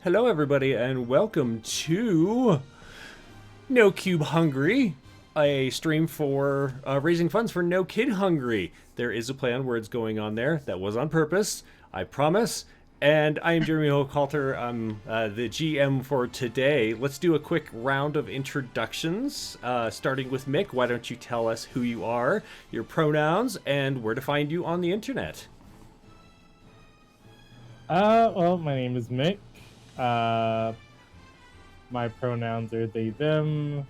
Hello, everybody, and welcome to No Cube Hungry, a stream for raising funds for No Kid Hungry. There is a play on words going on there. That was on purpose, I promise. And I am Jeremy Hochhalter. I'm the GM for today. Let's do a quick round of introductions, starting with Mick. Why don't you tell us who you are, your pronouns, and where to find you on the internet? Well, my name is Mick. My pronouns are they, them.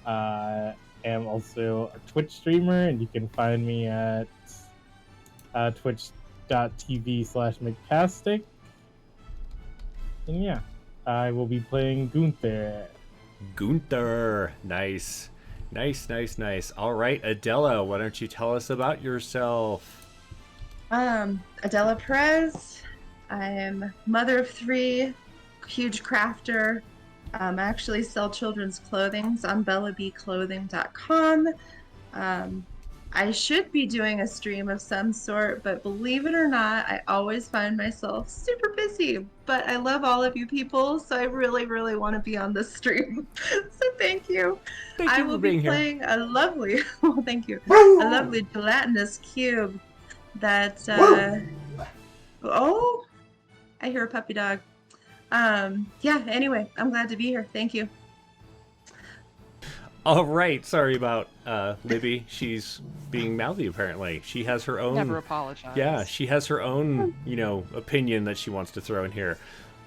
I am also a Twitch streamer, and you can find me at twitch.tv/McCastic. And yeah, I will be playing Gunther. Gunther. Nice. Nice. All right, Adela, why don't you tell us about yourself? Adela Perez. I am mother of three, huge crafter. I actually sell children's clothing on bellabclothing.com. I should be doing a stream of some sort, but believe it or not, I always find myself super busy. But I love all of you people, so I really, really want to be on this stream. So thank you. Thank you for being here. I will be playing a lovely, well, thank you, a lovely gelatinous cube that, oh, I hear a puppy dog. Yeah, anyway, I'm glad to be here. Thank you. All right, sorry about Libby. She's being mouthy, apparently. She has her own... Never apologize. Yeah, she has her own, opinion that she wants to throw in here.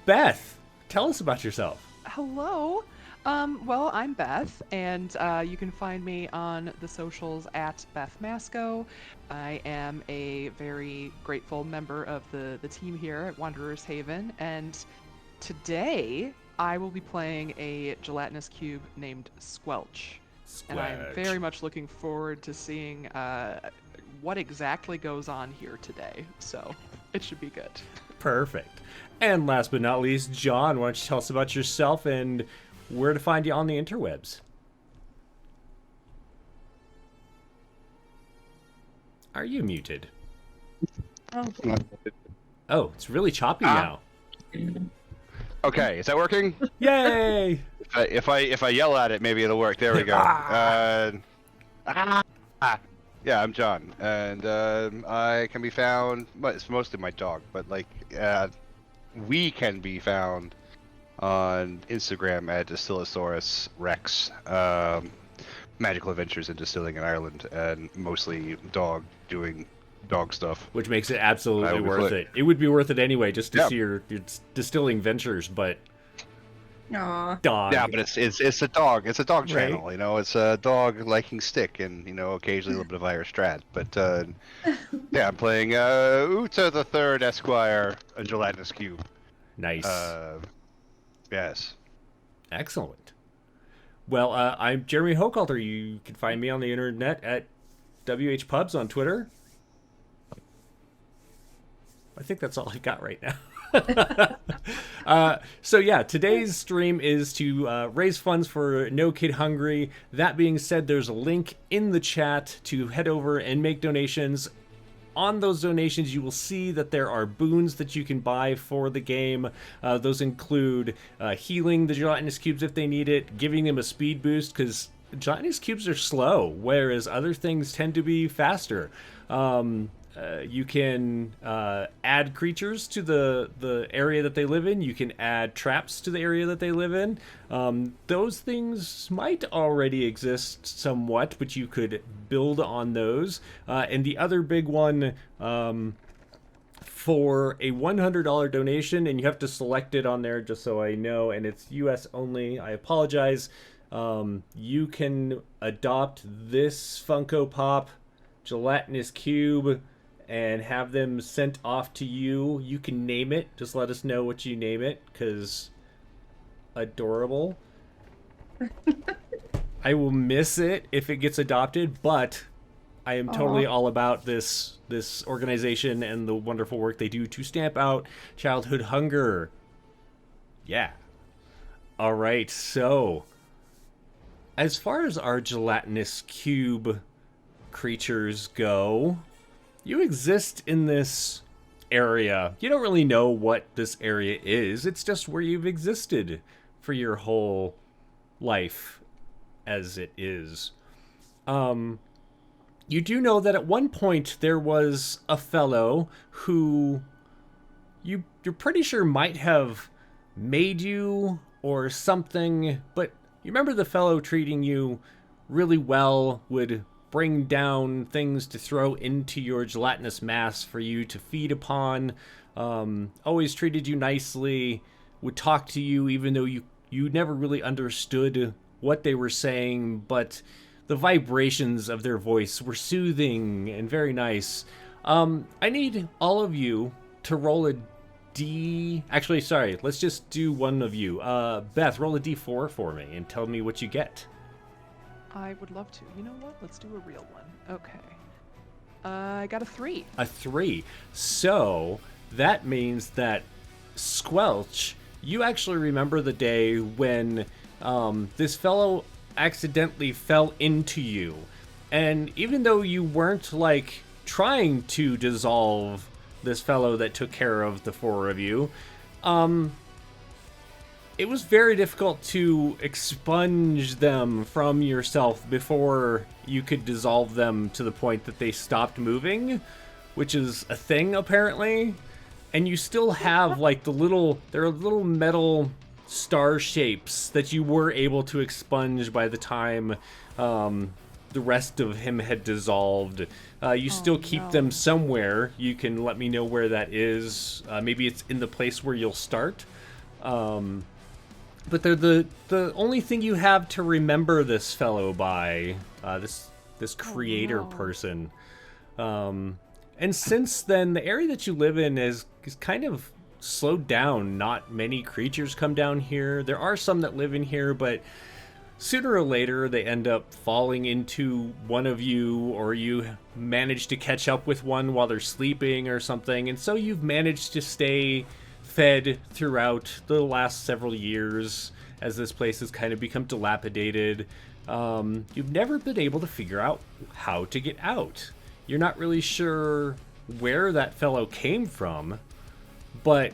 Beth, tell us about yourself. Hello. Well, I'm Beth, and you can find me on the socials at Beth Masco. I am a very grateful member of the team here at Wanderer's Haven, and today I will be playing a gelatinous cube named Squelch. And I'm very much looking forward to seeing what exactly goes on here today, so it should be good. Perfect. And last but not least, John, why don't you tell us about yourself and where to find you on the interwebs? Are you muted? Oh, it's really choppy now. Okay, is that working? Yay! If I yell at it, maybe it'll work. There we go. Yeah, I'm John, and I can be found. Well, it's mostly my dog, but we can be found on Instagram at Distillosaurus Rex. Magical adventures in distilling in Ireland, and mostly dog doing dog stuff, which makes it absolutely worth it. It would be worth it anyway, just to see your distilling ventures. But Aww. Dog. Yeah, but it's a dog. It's a dog channel. Right. It's a dog liking stick and occasionally a little bit of Irish Strat. But yeah, I'm playing Uta the Third Esquire, a gelatinous cube. Nice. Yes. Excellent. Well, I'm Jeremy Hochhalter. You can find me on the internet at WHPubs on Twitter. I think that's all I got right now. So yeah, today's stream is to raise funds for No Kid Hungry. That being said, there's a link in the chat to head over and make donations. On those donations, you will see that there are boons that you can buy for the game. Those include healing the gelatinous cubes if they need it, giving them a speed boost, because gelatinous cubes are slow, whereas other things tend to be faster. You can add creatures to the area that they live in. You can add traps to the area that they live in. Those things might already exist somewhat, but you could build on those. And the other big one, for a $100 donation, and you have to select it on there just so I know, and it's US only. I apologize. You can adopt this Funko Pop gelatinous cube and have them sent off to you. You can name it. Just let us know what you name it, because adorable. I will miss it if it gets adopted, but I am totally all about this organization and the wonderful work they do to stamp out childhood hunger. Yeah. All right, so as far as our gelatinous cube creatures go, you exist in this area. You don't really know what this area is. It's just where you've existed for your whole life as it is. You do know that at one point there was a fellow who you're pretty sure might have made you or something, but you remember the fellow treating you really well, would bring down things to throw into your gelatinous mass for you to feed upon, always treated you nicely, would talk to you even though you never really understood what they were saying, but the vibrations of their voice were soothing and very nice. I need all of you to roll a D... Actually, sorry, let's just do one of you. Beth, roll a D4 for me and tell me what you get. I would love to. You know what? Let's do a real one. Okay. I got a 3. A 3. So, that means that Squelch, you actually remember the day when this fellow accidentally fell into you. And even though you weren't, like, trying to dissolve this fellow that took care of the 4 of you, it was very difficult to expunge them from yourself before you could dissolve them to the point that they stopped moving, which is a thing apparently. And you still have like there are little metal star shapes that you were able to expunge by the time the rest of him had dissolved. You still keep them somewhere. You can let me know where that is. Maybe it's in the place where you'll start. But they're the only thing you have to remember this fellow by, this creator person. And since then, the area that you live in is kind of slowed down. Not many creatures come down here. There are some that live in here, but sooner or later they end up falling into one of you, or you manage to catch up with one while they're sleeping or something. And so you've managed to stay fed throughout the last several years as this place has kind of become dilapidated. You've never been able to figure out how to get out. You're not really sure where that fellow came from, but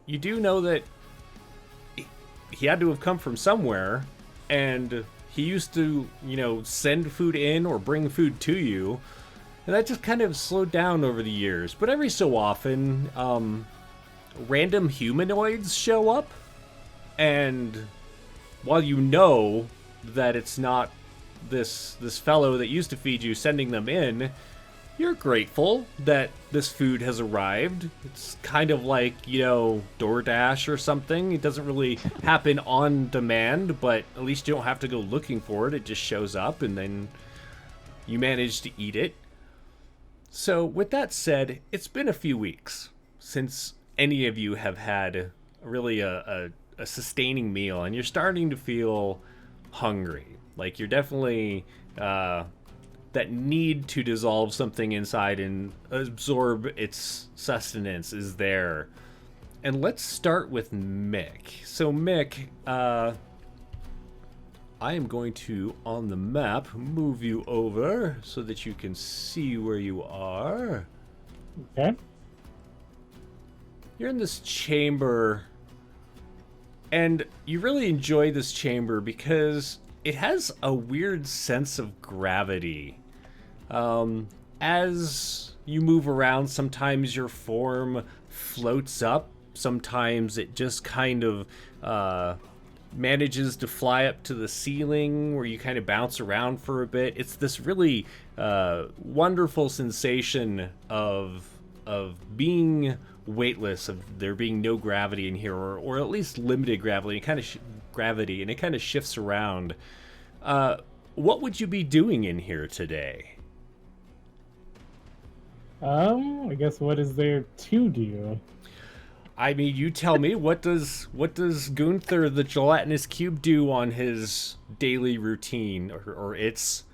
you do know that he had to have come from somewhere, and he used to, send food in or bring food to you, and that just kind of slowed down over the years. But every so often, random humanoids show up, and while you know that it's not this fellow that used to feed you sending them in, you're grateful that this food has arrived. It's kind of like, DoorDash or something. It doesn't really happen on demand, but at least you don't have to go looking for it. It just shows up, and then you manage to eat it. So with that said, it's been a few weeks since any of you have had really a sustaining meal, and you're starting to feel hungry. Like you're definitely that need to dissolve something inside and absorb its sustenance is there. And let's start with Mick. So Mick, I am going to, on the map, move you over so that you can see where you are. Okay. You're in this chamber, and you really enjoy this chamber because it has a weird sense of gravity. As you move around, sometimes your form floats up, sometimes it just kind of manages to fly up to the ceiling where you kind of bounce around for a bit. It's this really wonderful sensation of being weightless, of there being no gravity in here, or at least limited gravity. And it kind of shifts around. What would you be doing in here today? I guess what is there to do? I mean, you tell me. What does Gunther the Gelatinous Cube do on his daily routine, or its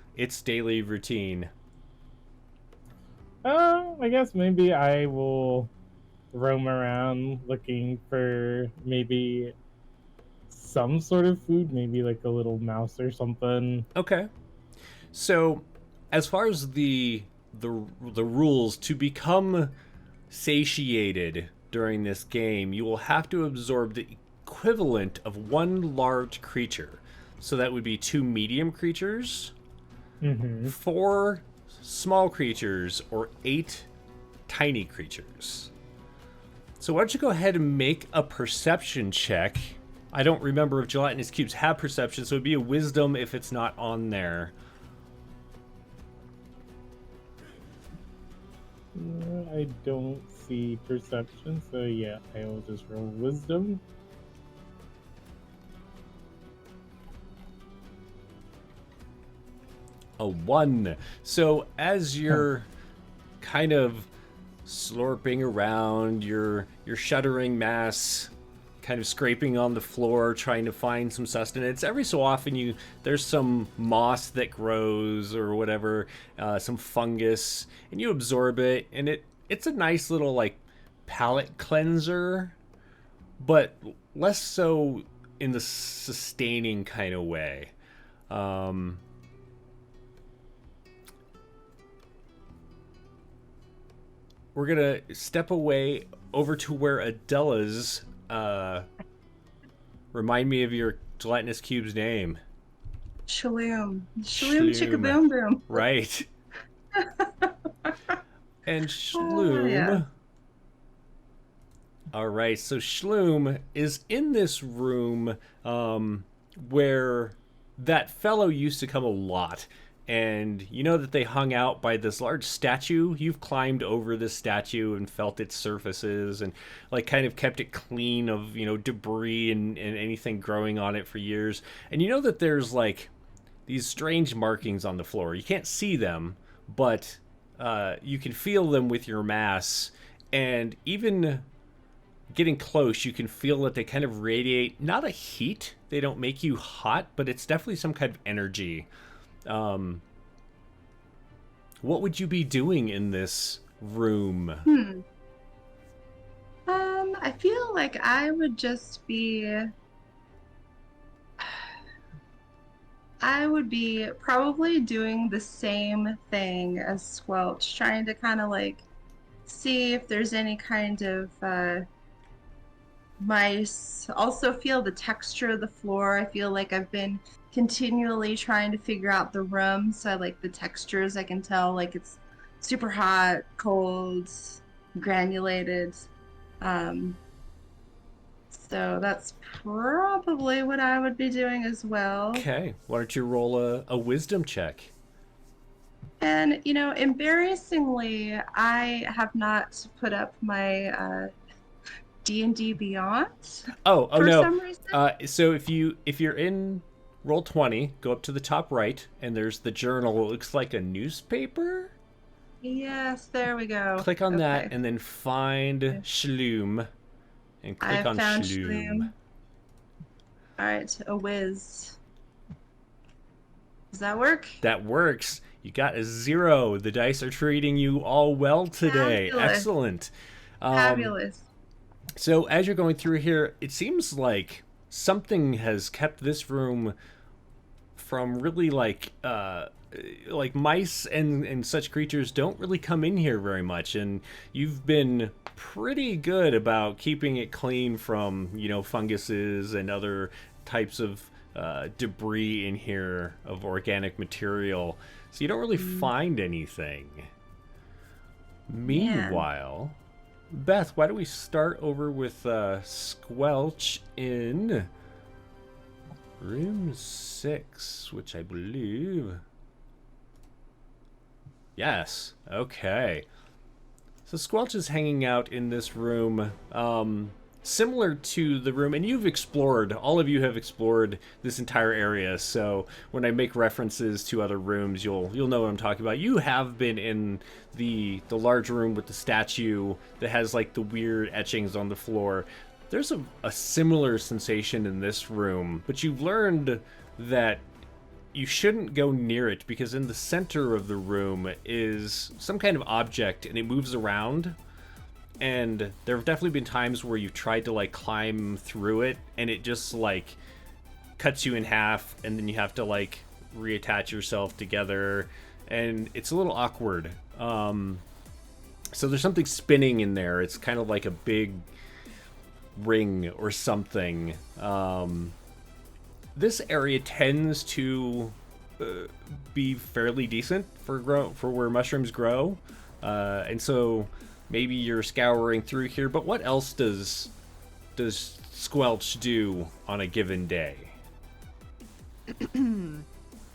daily routine? I guess maybe I will roam around looking for maybe some sort of food, maybe like a little mouse or something. Okay. So, as far as the rules to become satiated during this game, you will have to absorb the equivalent of one large creature. So that would be 2 medium creatures, 4 small creatures, or 8 tiny creatures. So why don't you go ahead and make a perception check. I don't remember if gelatinous cubes have perception, so it'd be a wisdom if it's not on there. I don't see perception, so yeah, I will just roll wisdom. A 1. So as you're kind of slurping around your shuddering mass, kind of scraping on the floor, trying to find some sustenance, every so often there's some moss that grows or whatever, some fungus, and you absorb it, and it's a nice little like palate cleanser, but less so in the sustaining kind of way. We're gonna step away over to where Adela's. Remind me of your gelatinous cube's name. Shaloom. Shloom. Shaloom chicka boom boom. Right. And Shloom. yeah. All right, so Shloom is in this room where that fellow used to come a lot. And you know that they hung out by this large statue. You've climbed over this statue and felt its surfaces and like kind of kept it clean of, debris and anything growing on it for years. And you know that there's like these strange markings on the floor. You can't see them, but you can feel them with your mass. And even getting close, you can feel that they kind of radiate, not a heat. They don't make you hot, but it's definitely some kind of energy. What would you be doing in this room? I feel like I would just be. I would be probably doing the same thing as Squelch, trying to kind of like see if there's any kind of mice. Also feel the texture of the floor. I feel like I've been continually trying to figure out the room, so I like the textures. I can tell like it's super hot, cold, granulated. So that's probably what I would be doing as well. Okay, why don't you roll a wisdom check? And embarrassingly, I have not put up my D&D Beyond. Oh for no. some reason. So if you're in roll 20, go up to the top right, and there's the journal. It looks like a newspaper. Yes, there we go. Click on Okay. that, and then find Shloom, and click on found Shloom. Shloom. All right, a whiz. Does that work? That works. You got a 0. The dice are treating you all well today. Fabulous. Excellent. Fabulous. So as you're going through here, it seems like something has kept this room from really like mice and such creatures don't really come in here very much, and you've been pretty good about keeping it clean from funguses and other types of debris in here of organic material, so you don't really find anything. Meanwhile, Beth, why don't we start over with Squelch in room 6, which I believe... Yes, okay. So Squelch is hanging out in this room, similar to the room, and all of you have explored this entire area, so when I make references to other rooms, you'll know what I'm talking about. You have been in the large room with the statue that has like the weird etchings on the floor. There's a similar sensation in this room, but you've learned that you shouldn't go near it because in the center of the room is some kind of object and it moves around. And there have definitely been times where you've tried to like climb through it and it just like cuts you in half, and then you have to like reattach yourself together, and it's a little awkward. So there's something spinning in there. It's kind of like a big ring or something. This area tends to be fairly decent for where mushrooms grow, and so maybe you're scouring through here. But what else does Squelch do on a given day?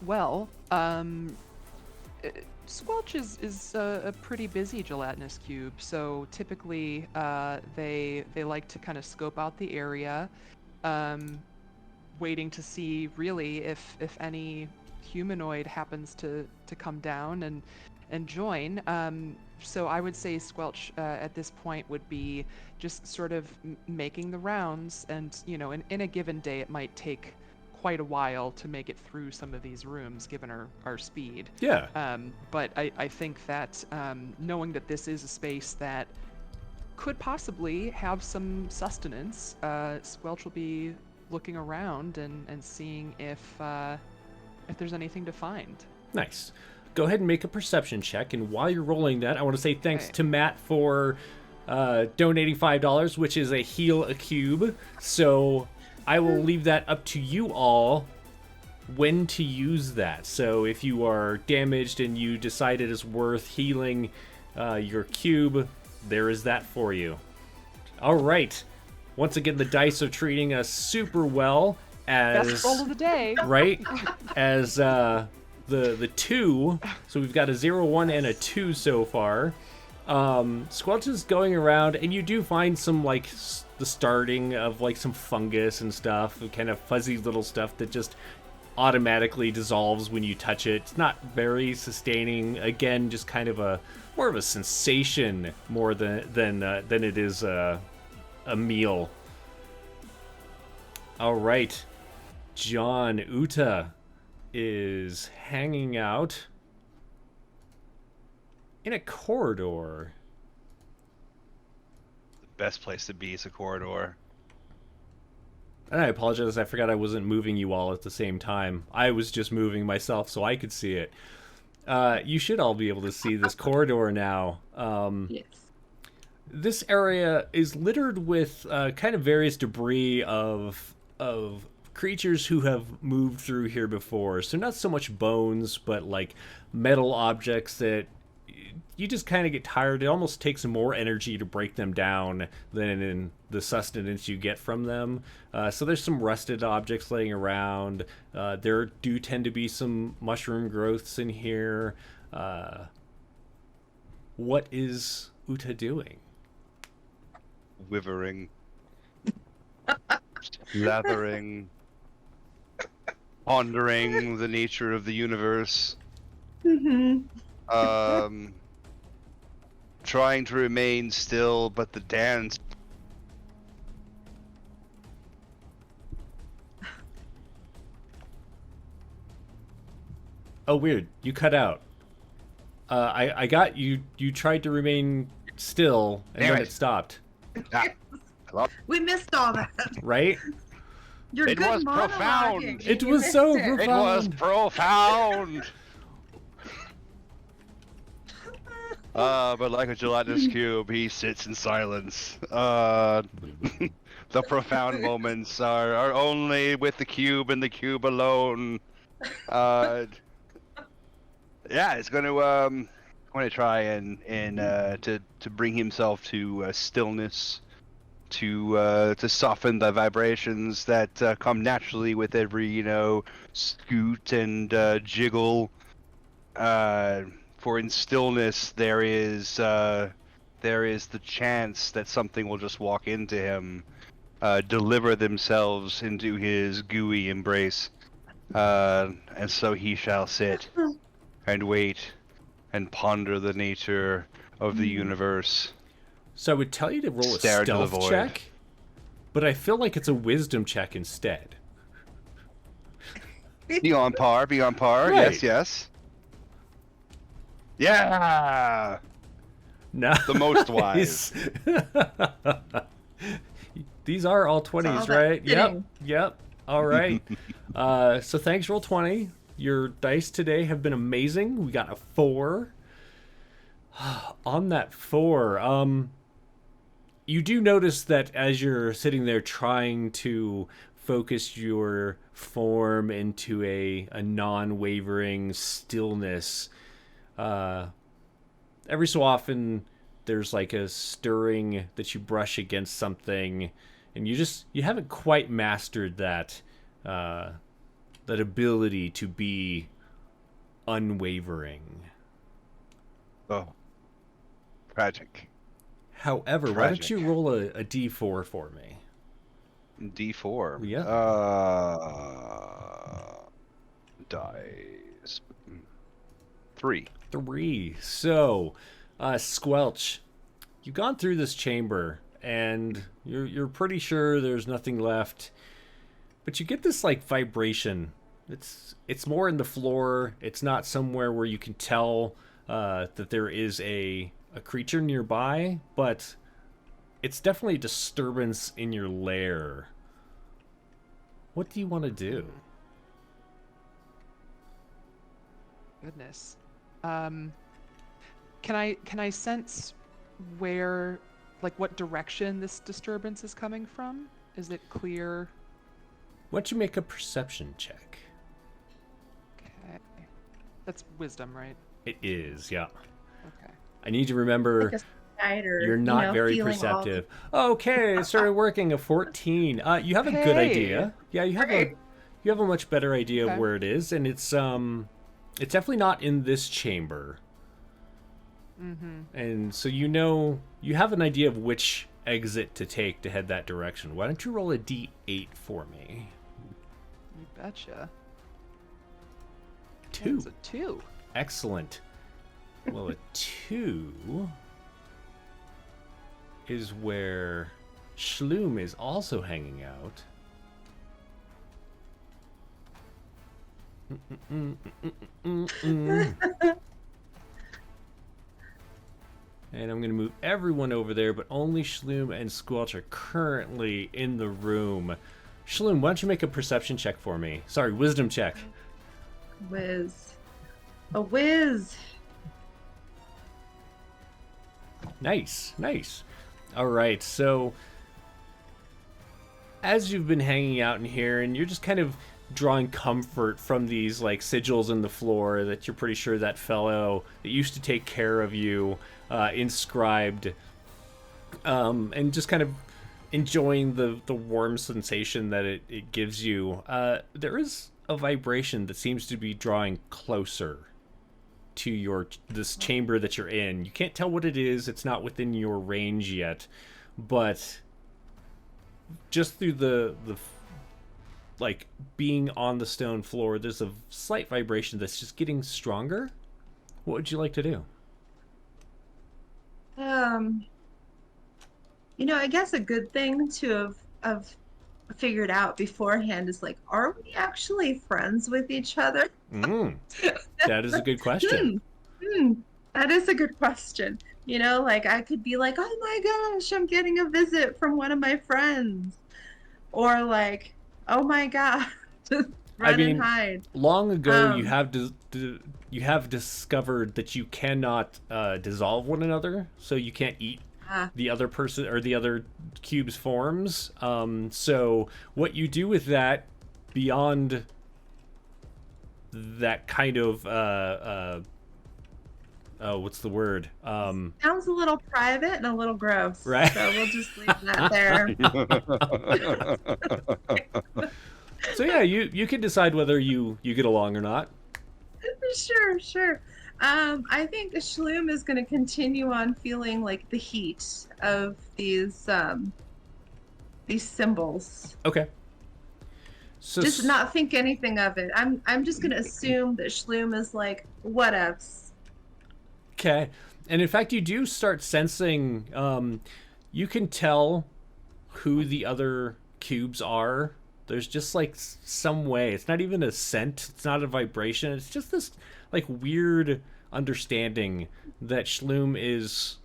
Well, Squelch is a pretty busy gelatinous cube, so typically they like to kind of scope out the area, waiting to see really if any humanoid happens to come down and join. So I would say Squelch at this point would be just sort of making the rounds, and in a given day it might take quite a while to make it through some of these rooms given our speed. Yeah. But I think that knowing that this is a space that could possibly have some sustenance, Squelch will be looking around and seeing if there's anything to find. Nice. Go ahead and make a perception check, and while you're rolling that, I want to say thanks to Matt for donating $5, which is a heal a cube. So I will leave that up to you all when to use that. So if you are damaged and you decide it is worth healing your cube, there is that for you. All right. Once again, the dice are treating us super well. Best roll of the day. Right? As the 2, so we've got a 0, 1, and a 2 so far. Squelch is going around, and you do find some, like, the starting of, like, some fungus and stuff, kind of fuzzy little stuff that just automatically dissolves when you touch it. It's not very sustaining. Again, just kind of more of a sensation more than it is a meal. All right. John Uta is hanging out in a corridor. The best place to be is a corridor. And I apologize, I forgot I wasn't moving you all at the same time. I was just moving myself so I could see it. You should all be able to see this corridor now. Yes. This area is littered with kind of various debris of creatures who have moved through here before. So not so much bones, but like metal objects that you just kind of get tired. It almost takes more energy to break them down than in the sustenance you get from them. So there's some rusted objects laying around. There do tend to be some mushroom growths in here. What is Uta doing? Withering. Lathering. Pondering the nature of the universe. Mm-hmm. Trying to remain still, but the dance. Oh, weird. You cut out. I got you. You tried to remain still, and Damn then it. it stopped. Ah, hello? We missed all that. Right? You're It good was monologuing. profound. It You was missed so it. It was profound. But like a gelatinous cube, he sits in silence. The profound moments are only with the cube and the cube alone. Yeah, it's going to try and to bring himself to stillness, to soften the vibrations that come naturally with every scoot and jiggle. For in stillness there is the chance that something will just walk into him, deliver themselves into his gooey embrace, and so he shall sit and wait and ponder the nature of the universe. So I would tell you to roll a Stare into the stealth void. check, but I feel like it's a wisdom check instead. Be on par, be on par. Right. Yes. Yeah, No. the most wise. These are all all 20s, that right? fitting. Yep. All right. So thanks, Roll20. Your dice today have been amazing. We got a 4. On that 4, you do notice that as you're sitting there trying to focus your form into a non-wavering stillness, every so often there's like a stirring that you brush against something, and you haven't quite mastered that that ability to be unwavering. Oh, tragic. However, why don't you roll a d4 for me? D4. Yeah. Dice. 3. 3. So, Squelch, you've gone through this chamber, and you're pretty sure there's nothing left, but you get this like vibration. It's more in the floor. It's not somewhere where you can tell that there is a creature nearby, but it's definitely a disturbance in your lair. What do you want to do? Goodness. Can I sense where, like, what direction this disturbance is coming from? Is it clear? Why don't you make a perception check? Okay. That's wisdom, right? It is, yeah. Okay. I need to remember Like a spider, you're not very feeling perceptive. Okay, it started working. A 14. You have a good Hey. idea. Yeah, you have a much better idea Okay. of where it is, and it's definitely not in this chamber. Mm-hmm. And so you have an idea of which exit to take to head that direction. Why don't you roll a d8 for me? You betcha. 2. That's a 2. Excellent. Well, a 2 is where Schloom is also hanging out. And I'm going to move everyone over there, but only Schloom and Squelch are currently in the room. Schloom, why don't you make a perception check for me? Sorry, wisdom check. Whiz. A whiz. Nice, nice. All right, so as you've been hanging out in here and you're just kind of drawing comfort from these like sigils in the floor that you're pretty sure that fellow that used to take care of you inscribed, and just kind of enjoying the warm sensation that it gives you, there is a vibration that seems to be drawing closer to this chamber that you're in. You can't tell what it is. It's not within your range yet, but just through the like being on the stone floor, there's a slight vibration that's just getting stronger. What would you like to do? I guess a good thing to have figured out beforehand is like, are we actually friends with each other? That is a good question. That is a good question. Like I could be like, oh my gosh, I'm getting a visit from one of my friends. Or like, oh my god, just run and hide. Long ago you have discovered that you cannot dissolve one another, so you can't eat the other person or the other cube's forms. So what you do with that, beyond that kind of what's the word? Sounds a little private and a little gross. Right. So we'll just leave that there. So yeah, you can decide whether you get along or not. Sure. I think Shloom is going to continue on feeling like the heat of these symbols. Okay. So Just not think anything of it. I'm just going to assume that Shloom is like, whatevs. Okay. And in fact, you do start sensing, you can tell who the other cubes are. There's just like some way. It's not even a scent. It's not a vibration. It's just this like weird understanding that Schloom is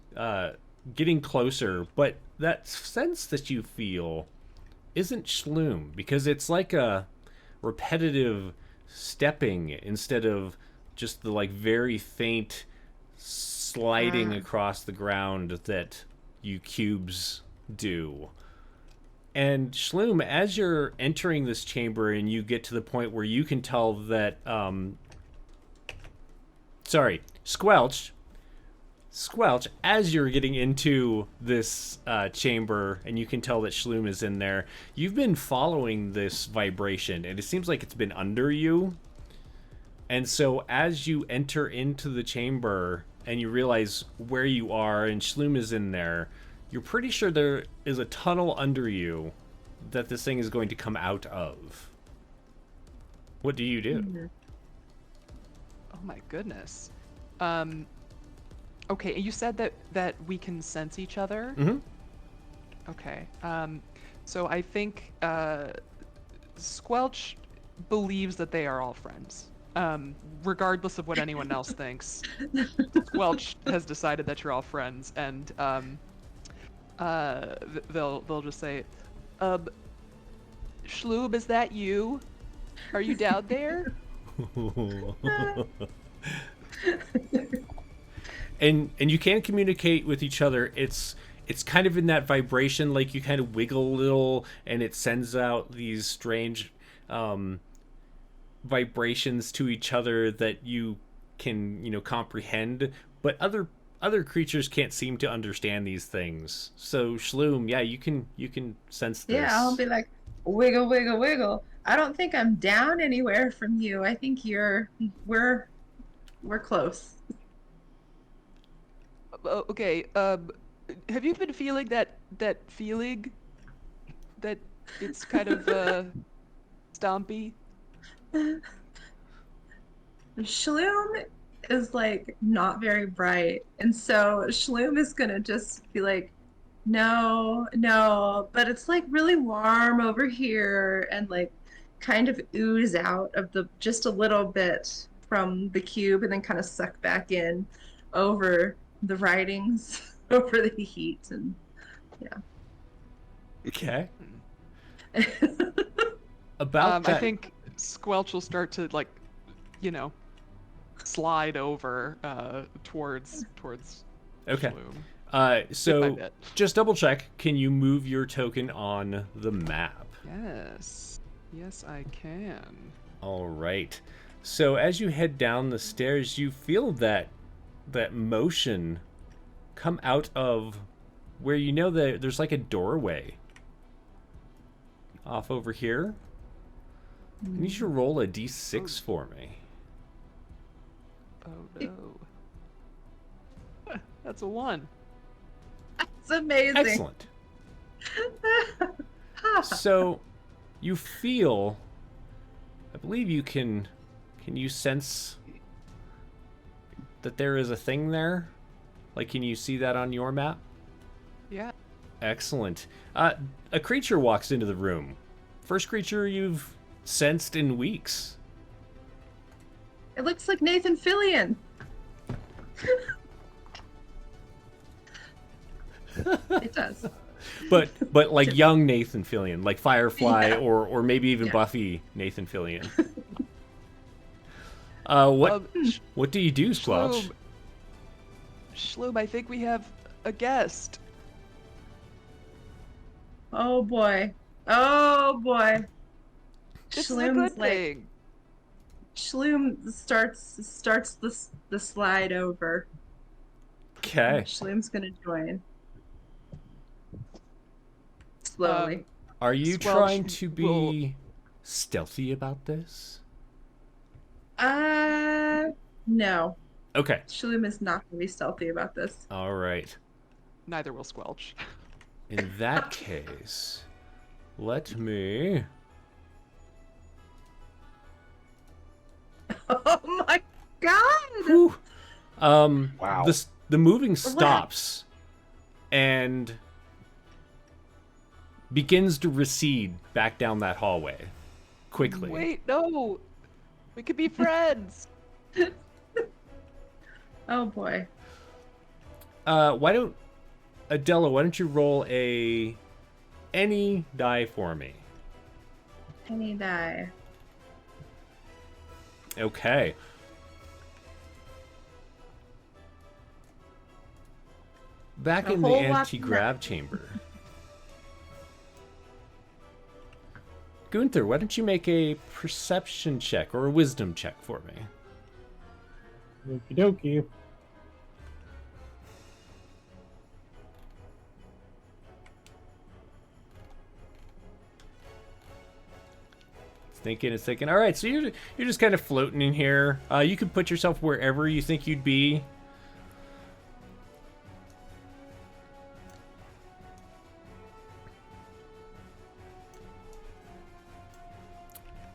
getting closer. But that sense that you feel isn't Schloom, because it's like a repetitive stepping instead of just the like very faint sliding across the ground that you cubes do. And Shloom, as you're entering this chamber and you get to the point where you can tell that, Squelch, as you're getting into this chamber and you can tell that Shloom is in there, you've been following this vibration and it seems like it's been under you. And so as you enter into the chamber and you realize where you are and Shloom is in there, you're pretty sure there is a tunnel under you that this thing is going to come out of. What do you do? Oh my goodness. Okay, you said that we can sense each other. Mm-hmm. Okay. So I think Squelch believes that they are all friends. Regardless of what anyone else thinks, Squelch has decided that you're all friends, and they'll just say, Shloob, is that you? Are you down there? And you can communicate with each other. It's kind of in that vibration, like you kind of wiggle a little, and it sends out these strange vibrations to each other that you can, comprehend. But other creatures can't seem to understand these things. So Shloom, yeah, you can sense this. Yeah, I'll be like, wiggle, wiggle, wiggle. I don't think I'm down anywhere from you. I think we're close. Okay. Have you been feeling that feeling that it's kind of stompy? Shloom is like not very bright, and so Shloom is gonna just be like, no, but it's like really warm over here, and like kind of ooze out of just a little bit from the cube, and then kind of suck back in over the writings, over the heat, and yeah. Okay. About that, I think Squelch will start to slide over towards okay. Shloom. So bit. just double check. Can you move your token on the map? Yes, I can. All right. So as you head down the stairs, you feel that motion come out of where there's like a doorway off over here. I need you to roll a d6 for me. Oh no. That's a 1. It's amazing. Excellent. So you feel, I believe can you sense that there is a thing there? Like, can you see that on your map? Yeah. Excellent. A creature walks into the room. First creature you've sensed in weeks. It looks like Nathan Fillion. It does. But like young Nathan Fillion, like Firefly Yeah. or maybe even Yeah. Buffy Nathan Fillion. What do you do, Squelch? Shloom, I think we have a guest. Oh boy. Oh boy. This is a Shloom's good like thing. Shloom starts the slide over. Okay. Shloom's gonna join. Slowly. Are you Squelch trying to be will- stealthy about this? No. Okay. Shloom is not gonna be stealthy about this. All right. Neither will Squelch. In that case, let me... Oh my god! Whew. Wow. The moving stops and begins to recede back down that hallway quickly. Wait, no. We could be friends. Oh boy. Adela, why don't you roll any die for me? Any die. Okay. back A in the whole lot anti-grav chamber. Gunther, why don't you make a perception check or a wisdom check for me? Okie dokie. It's thinking. All right, so you're just kind of floating in here. You can put yourself wherever you think you'd be.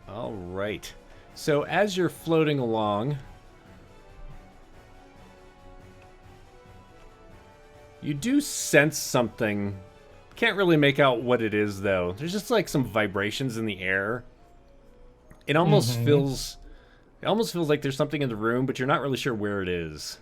All right. So as you're floating along, you do sense something. Can't really make out what it is though. There's just like some vibrations in the air. It almost feels like there's something in the room, but you're not really sure where it is.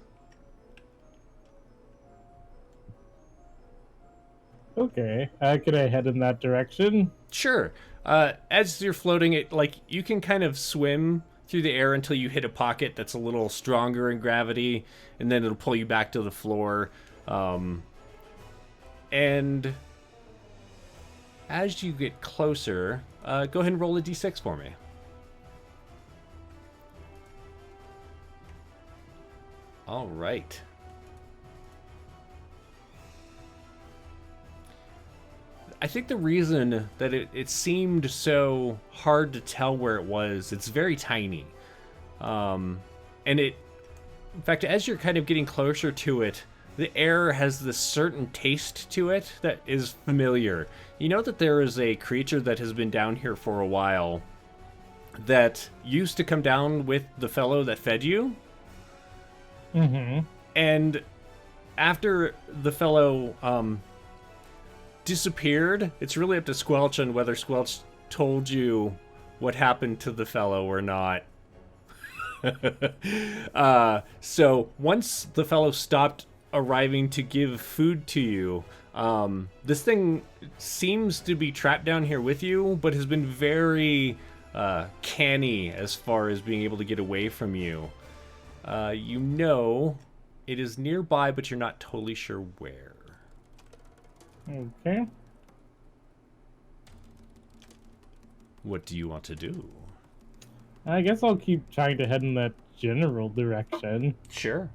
Okay. Could I head in that direction? Sure. As you're floating, you can kind of swim through the air until you hit a pocket that's a little stronger in gravity, and then it'll pull you back to the floor. And as you get closer, go ahead and roll a d6 for me. All right. I think the reason that it seemed so hard to tell where it was, it's very tiny. And in fact, as you're kind of getting closer to it, the air has this certain taste to it that is familiar. You know that there is a creature that has been down here for a while that used to come down with the fellow that fed you. Mm-hmm. And after the fellow disappeared, it's really up to Squelch on whether Squelch told you what happened to the fellow or not. So once the fellow stopped arriving to give food to you, this thing seems to be trapped down here with you, but has been very canny as far as being able to get away from you. You know it is nearby, but you're not totally sure where. Okay. What do you want to do? I guess I'll keep trying to head in that general direction. Sure.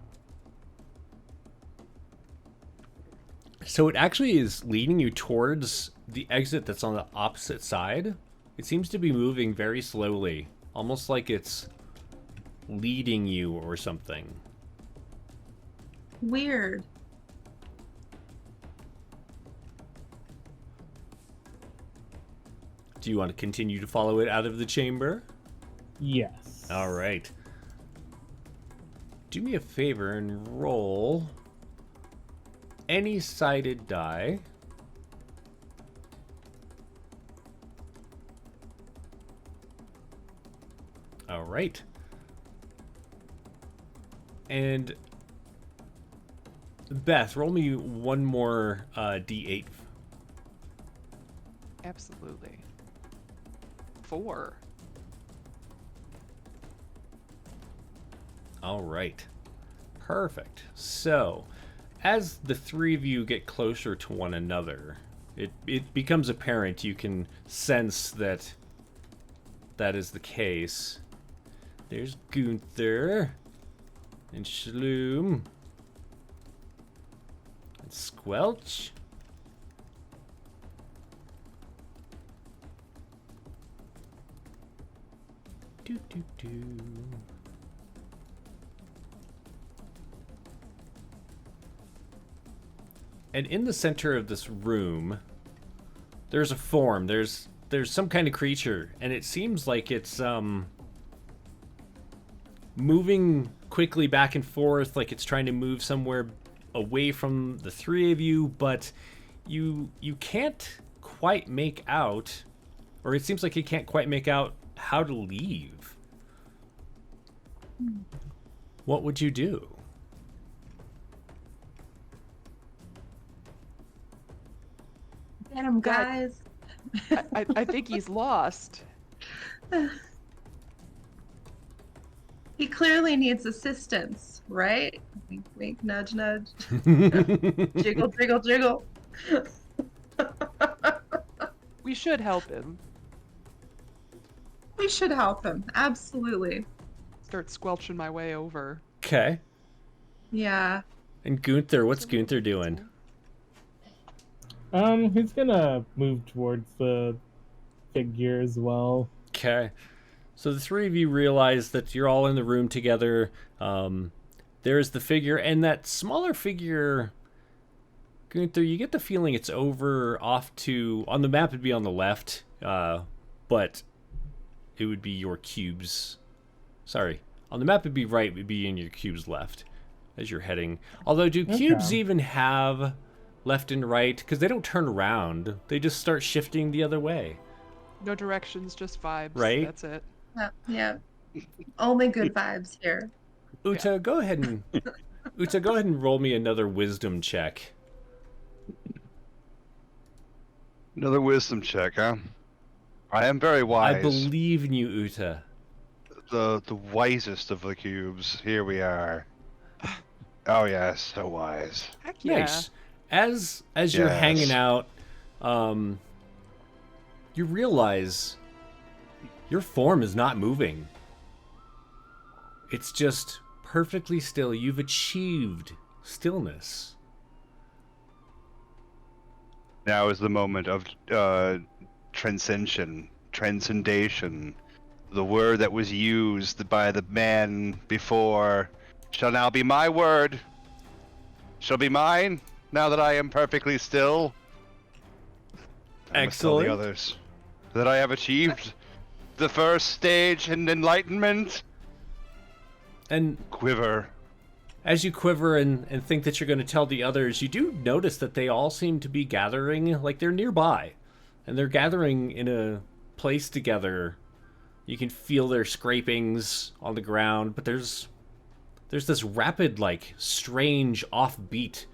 So it actually is leading you towards the exit that's on the opposite side. It seems to be moving very slowly, almost like it's leading you or something. Weird. Do you want to continue to follow it out of the chamber? Yes. All right. Do me a favor and roll any sided die. All right. And Beth, roll me one more d8. Absolutely. 4. All right. Perfect. So, as the three of you get closer to one another, it becomes apparent. You can sense that is the case. There's Gunther and Shloom and Squelch. Do do do. And in the center of this room, there's a form. There's some kind of creature, and it seems like it's moving quickly back and forth, like it's trying to move somewhere away from the three of you, but you can't quite make out, or it seems like you can't quite make out how to leave. What would you do? Get him, guys. I think he's lost. He clearly needs assistance, right? Wink, wink, nudge, nudge. Jiggle, jiggle, jiggle. We should help him. We should help him. Absolutely. Start squelching my way over. Okay. Yeah. And Gunther, what's Gunther doing? He's gonna move towards the figure as well. Okay. So the three of you realize that you're all in the room together. There's the figure, and that smaller figure, Gunther, you get the feeling it's over off to, on the map it'd be on the left, but it would be your cubes. Sorry. On the map it'd be right, it'd be in your cubes left as you're heading. Although, do cubes even have left and right? Because they don't turn around. They just start shifting the other way. No directions, just vibes. Right? That's it. Yeah. Only good vibes here. Uta, go ahead and roll me another wisdom check. Another wisdom check, huh? I am very wise. I believe in you, Uta. The wisest of the cubes. Here we are. Oh yes, so wise. Heck yeah. Nice. As you're Yes. hanging out, you realize your form is not moving. It's just perfectly still. You've achieved stillness. Now is the moment of transcendation. The word that was used by the man before shall now be my word. Shall be mine, now that I am perfectly still. I must tell the Excellent. others that I have achieved the first stage in enlightenment. And Quiver. as you quiver and think that you're going to tell the others, you do notice that they all seem to be gathering, like they're nearby. And they're gathering in a place together. You can feel their scrapings on the ground, but there's this rapid, like, strange, offbeat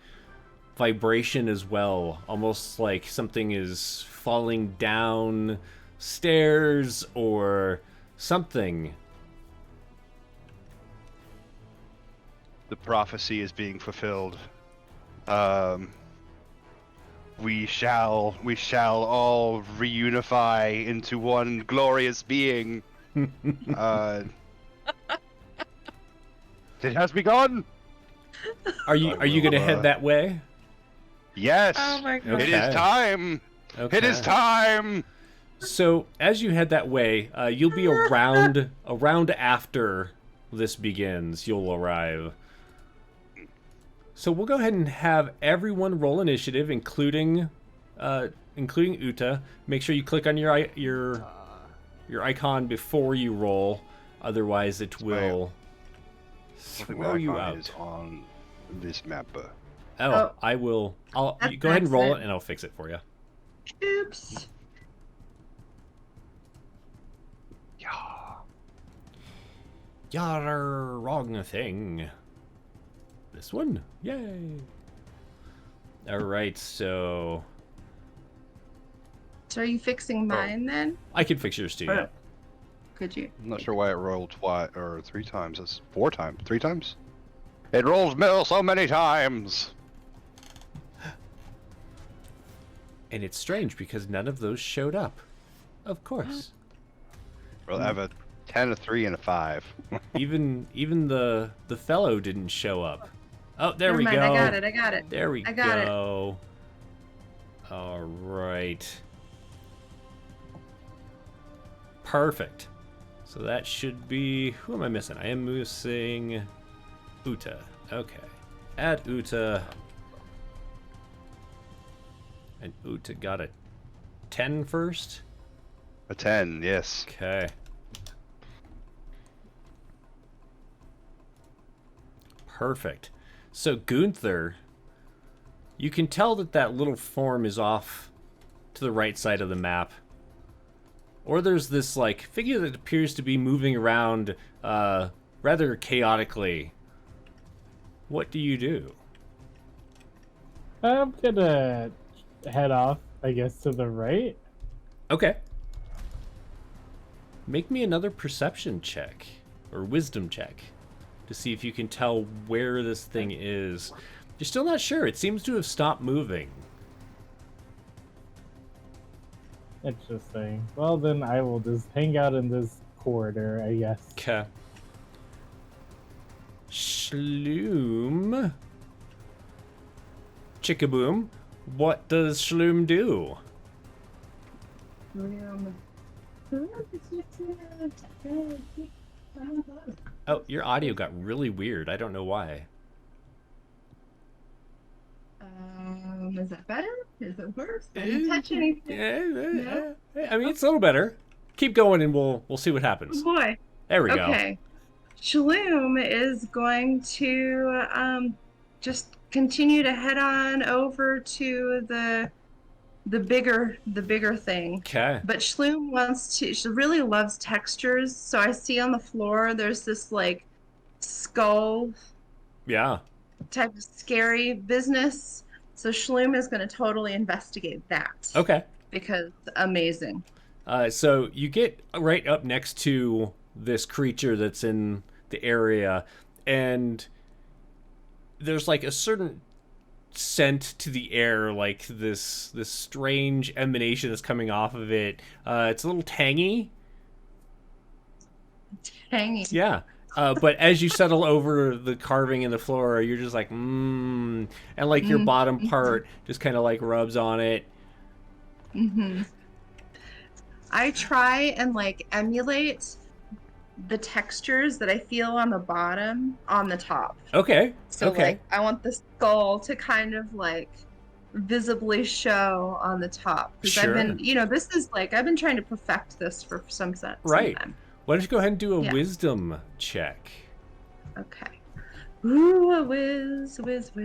vibration as well. Almost like something is falling down stairs or something. The prophecy is being fulfilled. We shall all reunify into one glorious being. It has begun. Are you going to head that way? Yes. Oh my god. It is time. Okay. It is time. So as you head that way, you'll be around after this begins. You'll arrive. So we'll go ahead and have everyone roll initiative, including Uta. Make sure you click on your icon before you roll, otherwise it will throw you out. Is on this map. Oh, I will. You go ahead and roll it, and I'll fix it for you. Oops. Yeah. You're wrong thing. This one? Yay! Alright, so So are you fixing mine then? I can fix yours too. Yeah. Could you? I'm not sure why it rolled twice or 3 times. It's 4 times. 3 times? It rolls so many times. And it's strange because none of those showed up. Of course. Well, I have a 10, a 3, and a 5. Even the fellow didn't show up. Oh, there Never we mind, go. I got it. There we I got it. go. All right. Perfect. So that should be... Who am I missing? I am missing Uta. Okay. Add Uta. And Uta got a 10 first? A 10, yes. Okay. Perfect. So Gunther, you can tell that that little form is off to the right side of the map. Or there's this, like, figure that appears to be moving around rather chaotically. What do you do? I'm gonna head off, I guess, to the right. Okay. Make me another perception check. Or wisdom check. to see if you can tell where this thing is. You're still not sure. It seems to have stopped moving. Interesting. Well, then I will just hang out in this corridor, I guess. Okay. Shloom. Chickaboom. What does Shloom do? Oh, your audio got really weird. I don't know why. Is that better? Is it worse? I didn't touch anything. No? I mean, it's a little better. Keep going, and we'll see what happens. Oh boy. There we go. Okay. Shloom is going to just continue to head on over to the bigger thing. Okay. But Shloom she really loves textures. So I see on the floor there's this like skull Yeah. type of scary business. So Shloom is going to totally investigate that. Okay. Because amazing. So you get right up next to this creature that's in the area, and there's like a certain scent to the air, like this strange emanation that's coming off of it. It's a little tangy. Tangy. Yeah. But as you settle over the carving in the floor, you're just like, and like your bottom part just kind of like rubs on it. Mm-hmm. I try and like emulate the textures that I feel on the bottom on the top. Okay. So okay. like I want the skull to kind of like visibly show on the top. Because Sure. I've been, this is like, I've been trying to perfect this for some time. Why don't you go ahead and do a wisdom check? Okay. Ooh, a whiz. Where's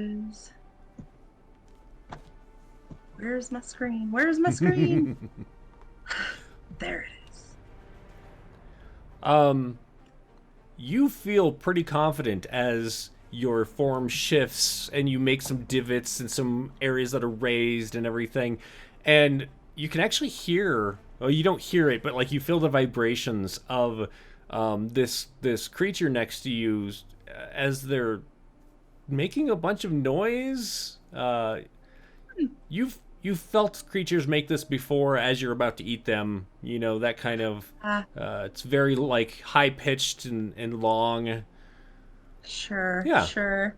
my screen? There it is. You feel pretty confident as your form shifts and you make some divots and some areas that are raised and everything. And you can actually hear, well, you don't hear it, but like you feel the vibrations of this creature next to you as they're making a bunch of noise. You've felt creatures make this before as you're about to eat them. That kind of it's very like high pitched and long. Sure. Yeah. Sure.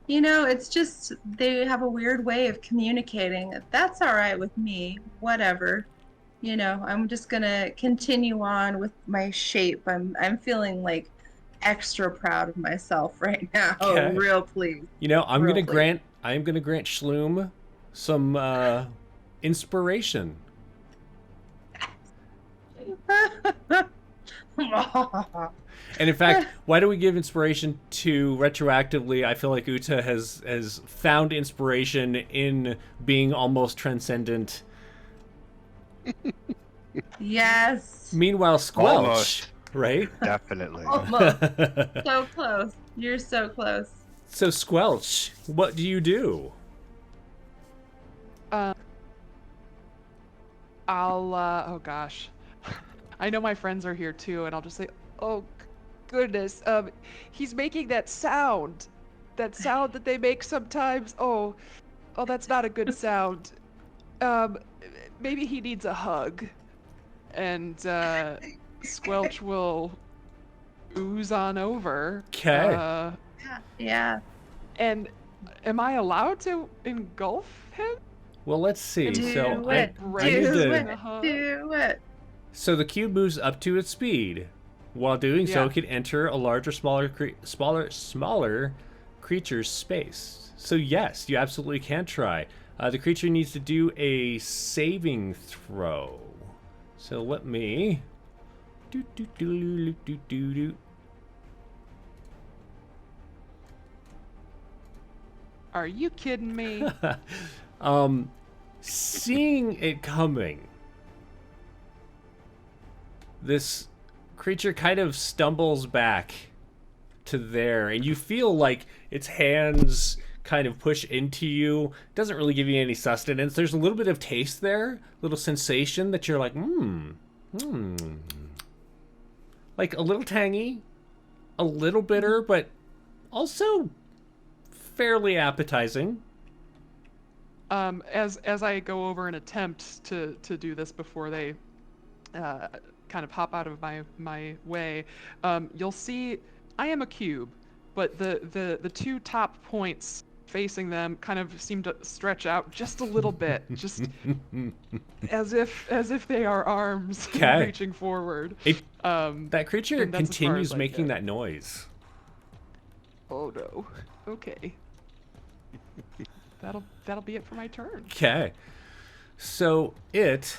It's just they have a weird way of communicating. That's all right with me. Whatever. I'm just gonna continue on with my shape. I'm feeling like extra proud of myself right now. Okay. Real pleased. I'm gonna grant Shloom some inspiration. And in fact, why do we give inspiration to retroactively? I feel like Uta has found inspiration in being almost transcendent. Yes. Meanwhile, Squelch, Almost. right? Definitely. Almost. So close. You're so close. So Squelch, what do you do? Oh gosh. I know my friends are here too, and I'll just say, oh goodness, he's making that sound that they make sometimes. Oh, that's not a good sound. Maybe he needs a hug. And Squelch will ooze on over. Okay. Yeah. And am I allowed to engulf him? Well, let's see. Do So it. I need to. Do it. So the cube moves up to its speed. While doing so, Yeah. it can enter a larger, smaller creature's space. So yes, you absolutely can try. The creature needs to do a saving throw. So let me. Do. Are you kidding me? Seeing it coming, this creature kind of stumbles back to there, and you feel like its hands kind of push into you. Doesn't really give you any sustenance. There's a little bit of taste there, little sensation that you're like, like a little tangy, a little bitter, but Also fairly appetizing. As I go over and attempt to do this before they kind of hop out of my way, you'll see I am a cube, but the two top points facing them kind of seem to stretch out just a little bit, just as if they are arms reaching forward. That creature and that's as far continues as I making get. that noise. Oh no. Okay. That'll be it for my turn. Okay. So it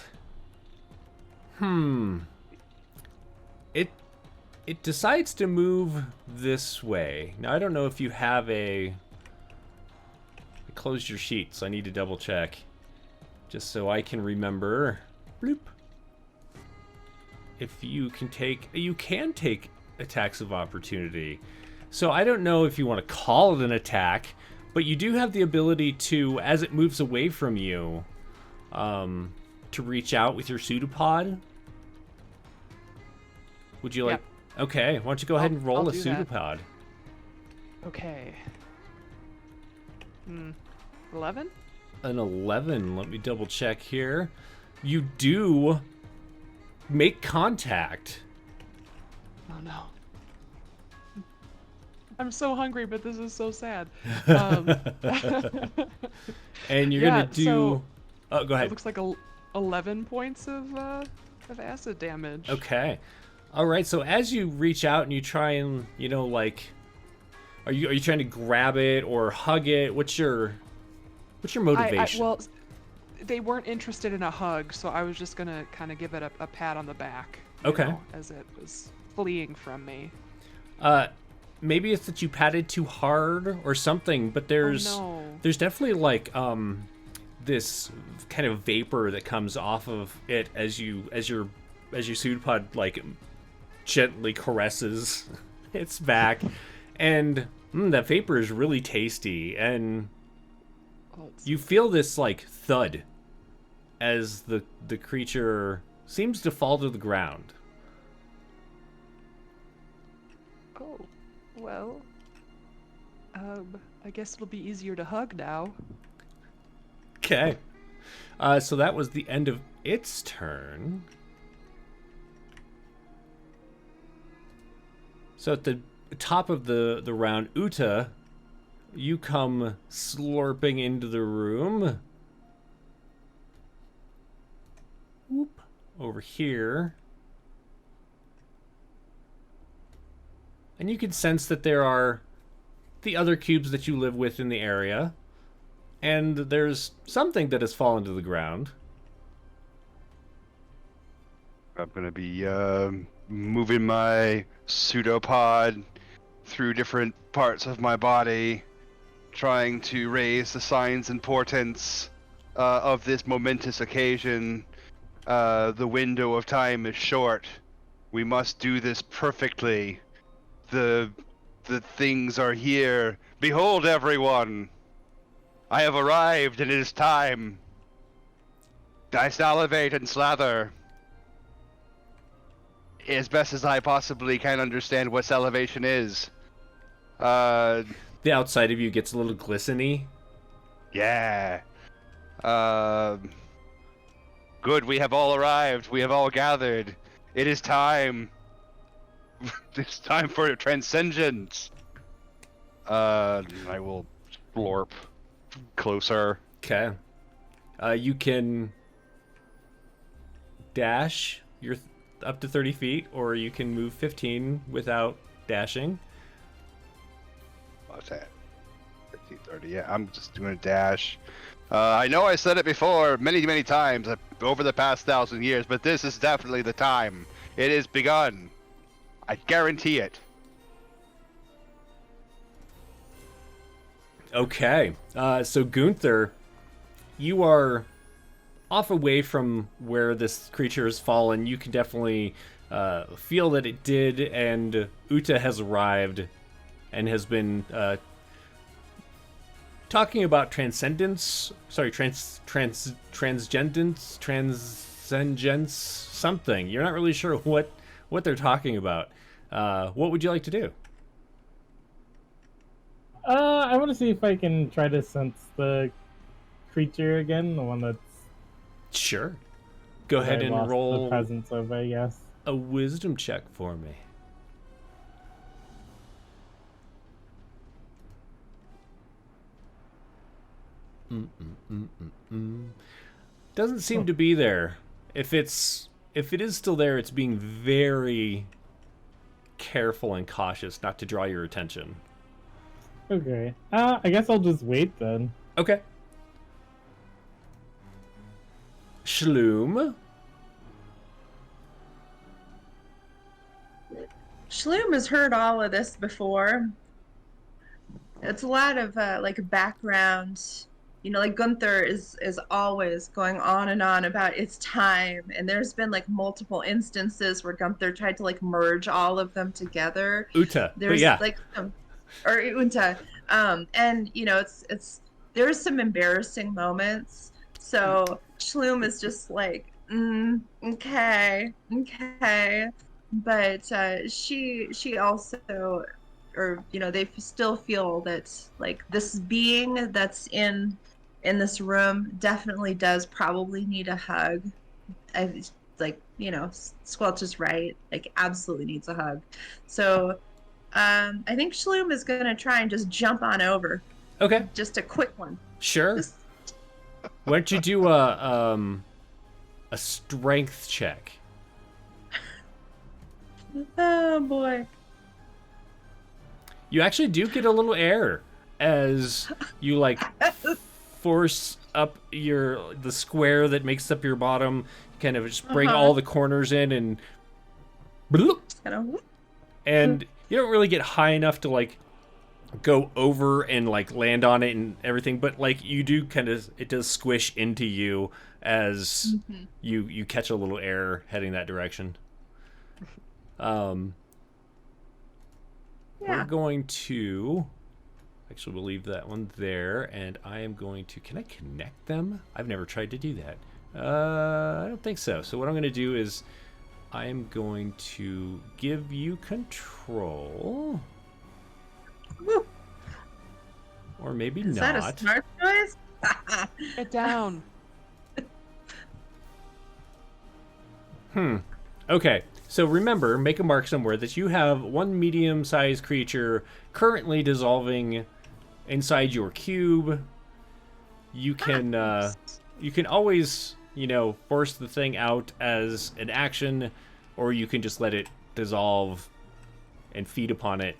it decides to move this way. Now I don't know if you have a I closed your sheet, so I need to double check. Just so I can remember. Bloop. If you can take attacks of opportunity. So I don't know if you want to call it an attack, but you do have the ability to, as it moves away from you, to reach out with your pseudopod. Would you like? Okay, why don't you go ahead and roll I'll a do that. pseudopod? Okay. 11? An 11. Let me double check here. You do make contact. Oh no. I'm so hungry, but this is so sad. And you're Yeah, gonna do. so Oh, go It ahead. looks like 11 points of acid damage. Okay. All right. So as you reach out and you try and are you trying to grab it or hug it? What's your motivation? Well, they weren't interested in a hug, so I was just gonna kind of give it a pat on the back. Okay. As it was fleeing from me. Maybe it's that you patted too hard or something, but there's definitely this kind of vapor that comes off of it as your pseudopod gently caresses its back, and that vapor is really tasty, and you feel this thud as the creature seems to fall to the ground. Oh, well. I guess it'll be easier to hug now. Okay. So that was the end of its turn. So at the top of the round, Uta, you come slurping into the room. Whoop. Over here. And you can sense that there are the other cubes that you live with in the area. And there's something that has fallen to the ground. I'm gonna be moving my pseudopod through different parts of my body, trying to raise the signs and portents of this momentous occasion. The window of time is short. We must do this perfectly. The things are here. Behold, everyone! I have arrived, and it is time. I salivate and slather. As best as I possibly can understand what salivation is. The outside of you gets a little glisteny. Yeah. Good, we have all arrived. We have all gathered. It is time. It's time for transcendence. I will slurp closer. Okay. You can dash. You're up to 30 feet, or you can move 15 without dashing. What's that? 15, 30. Yeah, I'm just doing a dash. I know I said it before many, many times over the past 1,000 years, but this is definitely the time. It is begun. I guarantee it. Okay. So Gunther, you are off away from where this creature has fallen. You can definitely feel that it did, and Uta has arrived and has been talking about transcendence. Sorry, transcendence, something. You're not really sure what they're talking about. What would you like to do? I want to see if I can try to sense the creature again, the one Sure. Go that ahead I and lost the roll presence of, I guess. a wisdom check for me. Doesn't seem to be there. If it is still there, it's being very careful and cautious not to draw your attention. Okay. I guess I'll just wait then. Okay. Shloom. Shloom has heard all of this before. It's a lot of like background. You know, like Gunther is always going on and on about it's time, and there's been like multiple instances where Gunther tried to like merge all of them together. Uta. But There's yeah. like some, or Unta, and you know it's there's some embarrassing moments. So Shloom is just like, okay, okay, but she also, or you know, they still feel that like this being that's in this room definitely does probably need a hug. I like, you know, Squelch is right. Like, absolutely needs a hug. So, I think Shloom is gonna try and just jump on over. Okay. Just a quick one. Sure. Just, Why don't you do a strength check? oh boy. You actually do get a little air as you like force up the square that makes up your bottom, kind of just bring all the corners in and bloop, Kind of, and you don't really get high enough to like go over and like land on it and everything, but like you do it does squish into you as you catch a little air heading that direction. We're going to actually we'll leave that one there, and I am going to, can I connect them? I've never tried to do that. I don't think so. So what I'm going to do is I am going to give you control. woo. Or maybe Is not. that a smart choice? Get down. Okay, so remember, make a mark somewhere that you have one medium-sized creature currently dissolving inside your cube. You can always, you know, force the thing out as an action, or you can just let it dissolve and feed upon it.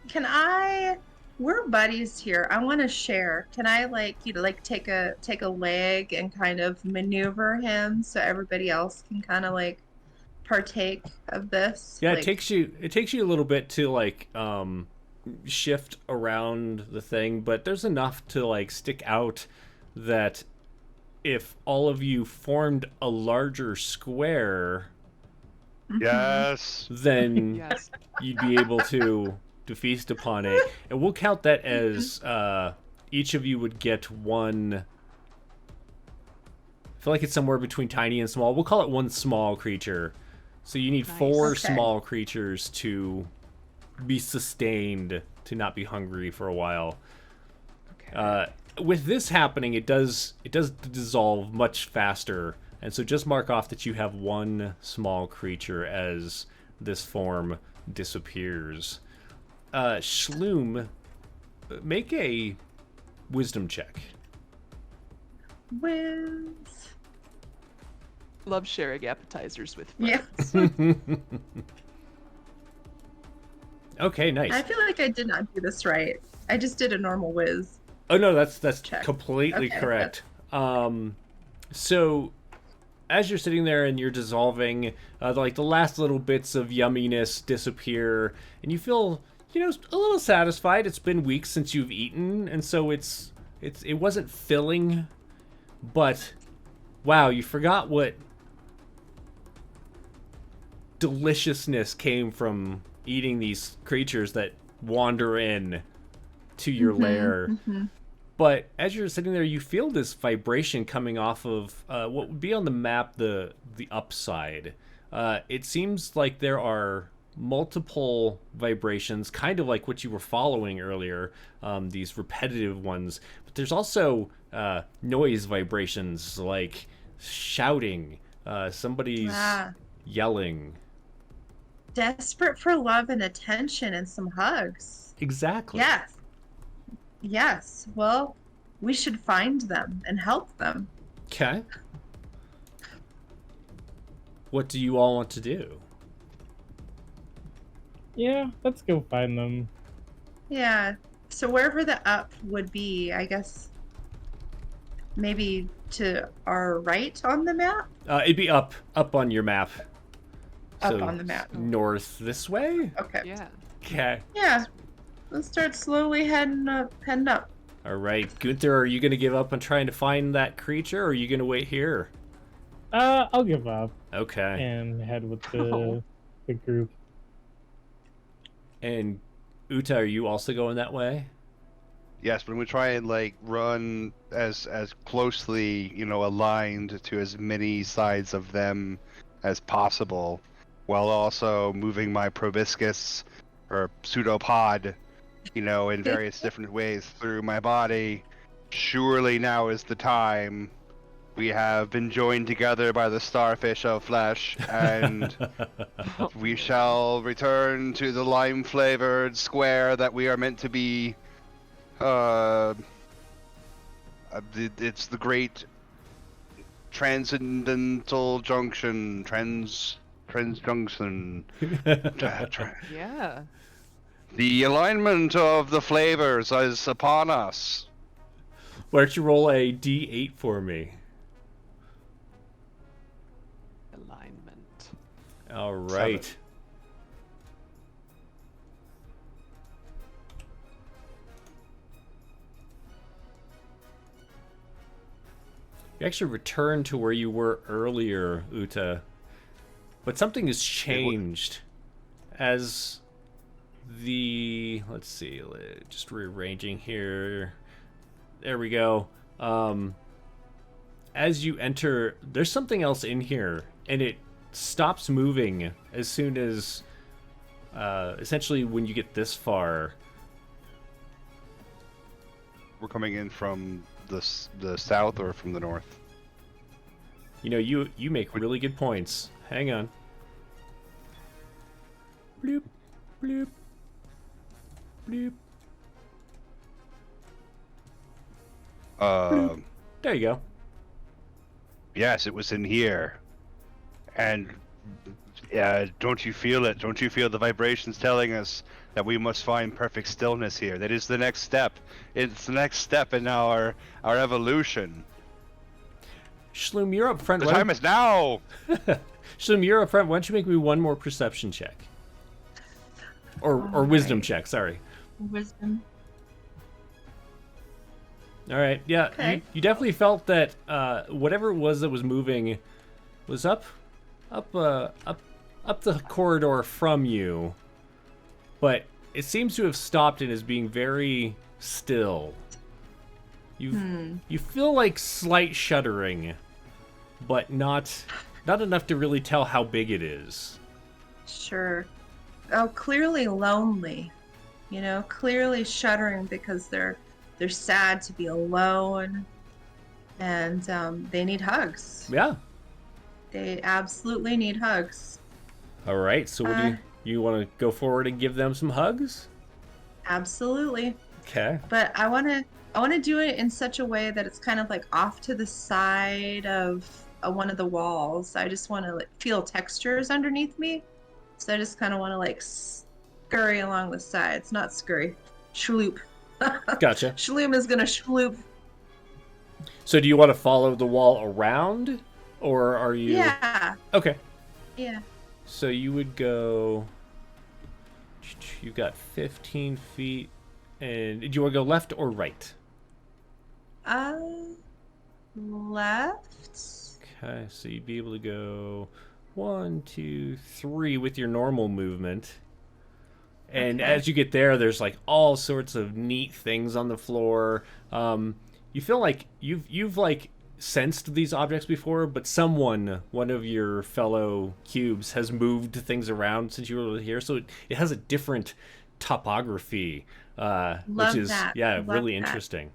Can I? We're buddies here. I want to share. Can I like, you know, like take a leg and kind of maneuver him so everybody else can kind of like partake of this? Yeah, like, it takes you a little bit to like shift around the thing, but there's enough to like stick out that if all of you formed a larger square, Yes. then Yes. you'd be able to feast upon it. And we'll count that as each of you would get one. I feel like it's somewhere between tiny and small. We'll call it one small creature. So you need Nice. 4 Okay. small creatures to be sustained, to not be hungry for a while. Okay. With this happening, it does dissolve much faster, and so just mark off that you have one small creature as this form disappears. Shloom, make a wisdom check. Whiz. Love sharing appetizers with Yeah. friends. Okay, nice. I feel like I did not do this right. I just did a normal whiz. Oh no, that's Check. completely Okay, correct. So as you're sitting there and you're dissolving, like the last little bits of yumminess disappear, and you feel, you know, a little satisfied. It's been weeks since you've eaten, and so it wasn't filling, but wow, you forgot what deliciousness came from eating these creatures that wander in to your lair. But as you're sitting there, you feel this vibration coming off of what would be on the map the upside. It seems like there are multiple vibrations, kind of like what you were following earlier, these repetitive ones. But there's also noise vibrations, like shouting, somebody's yelling. Desperate for love and attention and some hugs. Exactly. Yes. Yes. Well, we should find them and help them. Okay. What do you all want to do? Yeah, let's go find them. Yeah. So wherever the up would be, I guess maybe to our right on the map? It'd be up on your map. Up on the map. North this way? Okay. Yeah. Okay. Yeah. Let's start slowly heading up. All right. Gunther, are you going to give up on trying to find that creature, or are you going to wait here? I'll give up Okay. and head with Oh. the group. And Uta, are you also going that way? Yes, but I'm gonna try and like run as closely, aligned to as many sides of them as possible, while also moving my proboscis or pseudopod, in various different ways through my body. Surely now is the time. We have been joined together by the starfish of flesh, and we shall return to the lime-flavored square that we are meant to be. It's the great transcendental junction, transjunction. Yeah. The alignment of the flavors is upon us. Why don't you roll a D8 for me? Alignment. All right. 7. You actually returned to where you were earlier, Uta. But something has changed. As let's see, just rearranging here. There we go. As you enter, there's something else in here, and it stops moving as soon as, essentially when you get this far. We're coming in from the south or from the north? You make really good points. Hang on. Bloop, bloop, bloop. There you go. Yes, it was in here. And don't you feel it? Don't you feel the vibrations telling us that we must find perfect stillness here? That is the next step. It's the next step in our evolution. Shloom, you're up front. The time is now! Shloom, you're up front. Why don't you make me one more perception check? Or wisdom check, sorry. Wisdom. All right, yeah, Okay. you definitely felt that whatever it was that was moving was up the corridor from you, but it seems to have stopped and is being very still. You feel like slight shuddering, but not enough to really tell how big it is. Sure. Oh, clearly lonely. Clearly shuddering because they're sad to be alone, and they need hugs. Yeah. They absolutely need hugs. All right. So, what do you want to go forward and give them some hugs? Absolutely. Okay. But I want to do it in such a way that it's kind of like off to the side of one of the walls. I just want to feel textures underneath me. So I just kind of want to scurry along the sides. Not scurry. Shloop. Gotcha. Shloom is going to shloop. So do you want to follow the wall around, or are you... Yeah. Okay. Yeah. So you would go... You've got 15 feet, and do you want to go left or right? Left. Okay, so you'd be able to go 1, 2, 3 with your normal movement. And Okay. as you get there, there's all sorts of neat things on the floor. You feel like you've sensed these objects before, but one of your fellow cubes, has moved things around since you were here, so it has a different topography, which is that. yeah, Love really that. interesting.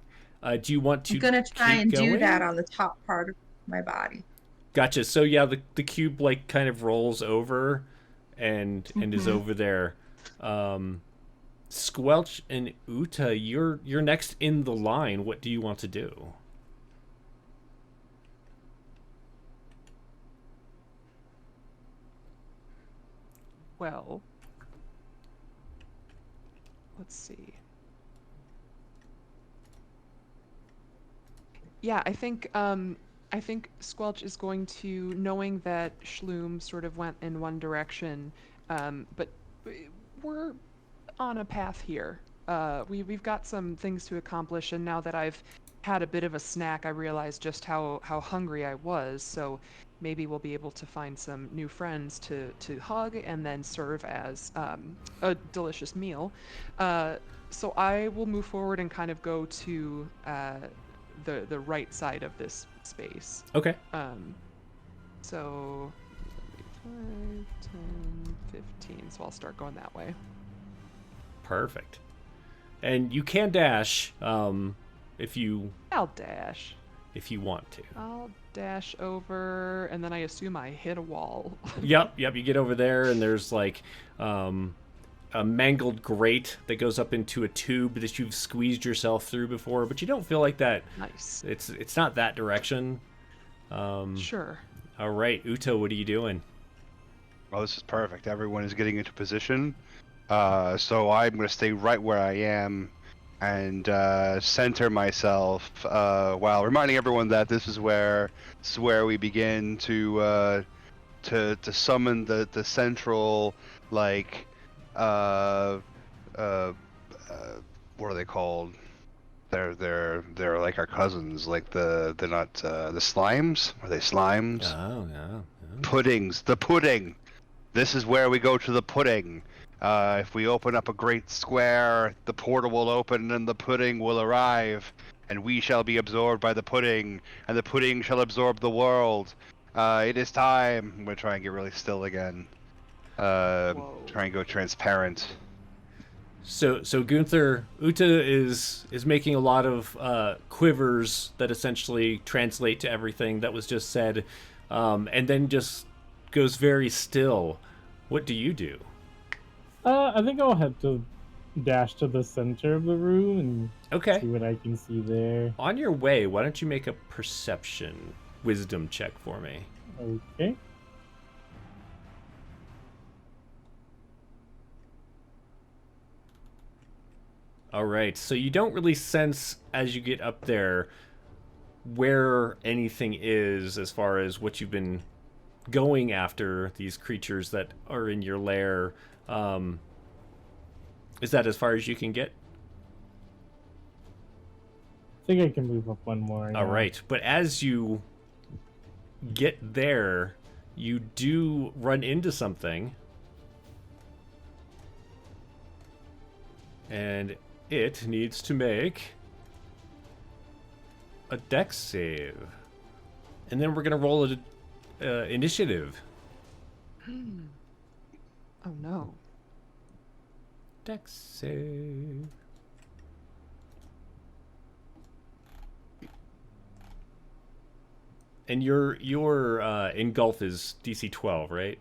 Do you want to I'm gonna try keep and do going? that on the top part of my body. Gotcha. So yeah, the cube like kind of rolls over, and is over there. Squelch and Uta, you're next in the line. What do you want to do? Well, let's see. Yeah, I think Squelch is going to, knowing that Schloom sort of went in one direction, but we're on a path here. We've got some things to accomplish, and now that I've had a bit of a snack, I realized just how hungry I was. So maybe we'll be able to find some new friends to hug and then serve as a delicious meal. So I will move forward and kind of go to the right side of this space. Okay. So 5, 10, 15. So I'll start going that way. Perfect. And you can dash if you I'll dash. want to. I'll dash over, and then I assume I hit a wall. Yep. You get over there, and there's like a mangled grate that goes up into a tube that you've squeezed yourself through before, but you don't feel like that. Nice. It's not that direction. Sure. All right, Uta, what are you doing? Oh, this is perfect. Everyone is getting into position. So I'm going to stay right where I am and center myself while reminding everyone that this is where we begin to summon the central, like what are they called? They're like our cousins. Like they're not the slimes. Are they slimes? Oh, yeah. Puddings. The pudding. This is where we go to the pudding. If we open up a great square, the portal will open and the pudding will arrive, and we shall be absorbed by the pudding, and the pudding shall absorb the world. It is time. I'm gonna try and get really still again. Try and go transparent. So Gunther, Uta is making a lot of quivers that essentially translate to everything that was just said, and then just goes very still. What do you do? I think I'll head to dash to the center of the room and Okay. see what I can see there. On your way, why don't you make a perception wisdom check for me? Okay. All right. So you don't really sense as you get up there where anything is as far as what you've been going after, these creatures that are in your lair. Is that as far as you can get? I think I can move up one more. All right. But as you get there, you do run into something. And it needs to make a dex save. And then we're going to roll an initiative. Oh no. Dex save. And your engulf is DC 12, right?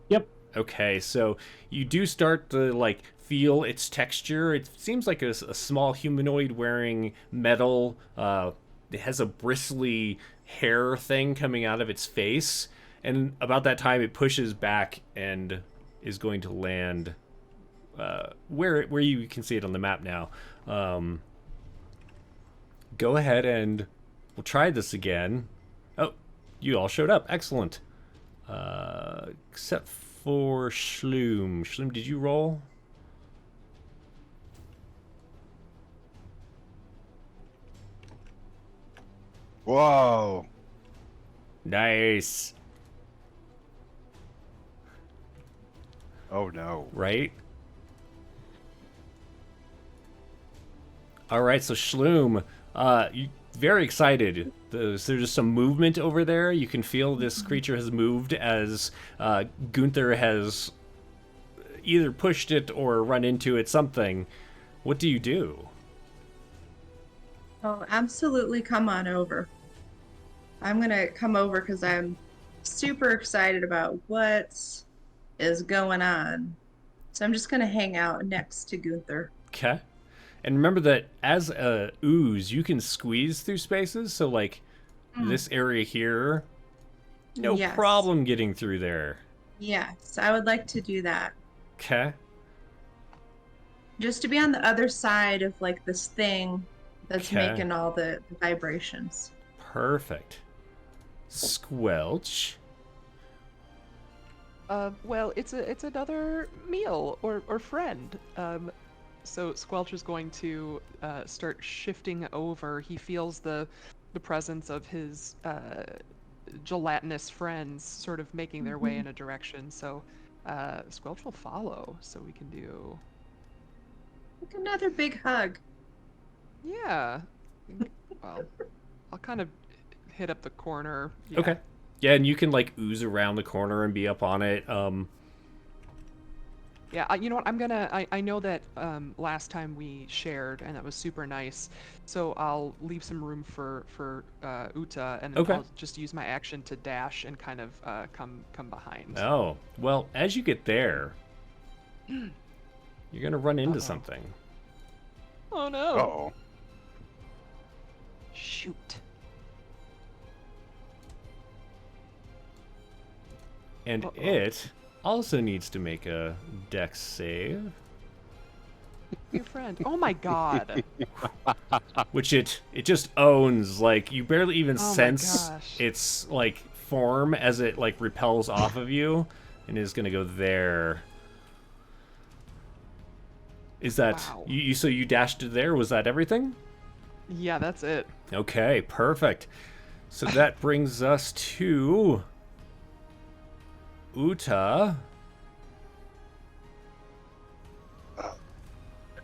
Yep. Okay, so you do start to like feel its texture. It seems like a small humanoid wearing metal. It has a bristly hair thing coming out of its face, and about that time it pushes back and is going to land where you can see it on the map now. Go ahead and we'll try this again. Oh, you all showed up. Excellent. Except for Schloom. Schloom, did you roll? Whoa. Nice. Oh no. Right? All right, so Schloom, You very excited. There's just some movement over there. You can feel this creature has moved as Gunther has either pushed it or run into it, something. What do you do? Oh, absolutely come on over. I'm gonna come over because I'm super excited about what is going on. So I'm just gonna hang out next to Gunther. Okay. And remember that as a ooze, you can squeeze through spaces. So, like, this area here, no Yes. problem getting through there. Yes, I would like to do that. Okay. Just to be on the other side of like this thing that's Okay. making all the vibrations. Perfect. Squelch. Well, it's another meal or friend. So Squelch is going to start shifting over. He feels the presence of his gelatinous friends sort of making their way in a direction. So Squelch will follow. So we can do. Like another big hug. Yeah. Well, I'll kind of hit up the corner. Yeah. Okay. Yeah, and you can, like, ooze around the corner and be up on it. Yeah, you know what? I know that last time we shared, and that was super nice. So I'll leave some room for Uta, and then Okay. I'll just use my action to dash and kind of come behind. Oh. Well, as you get there, you're going to run into something. Oh no! Uh-oh. Shoot! And Uh-oh. it also needs to make a dex save, Your friend. Oh my god! which it just owns. Like, you barely even Oh my sense gosh. its, like, form as it, like, repels off of you and is going to go there. Is that Wow. you? So you dashed to there? Was that everything? Yeah, that's it. Okay, perfect. So that brings us to Uta.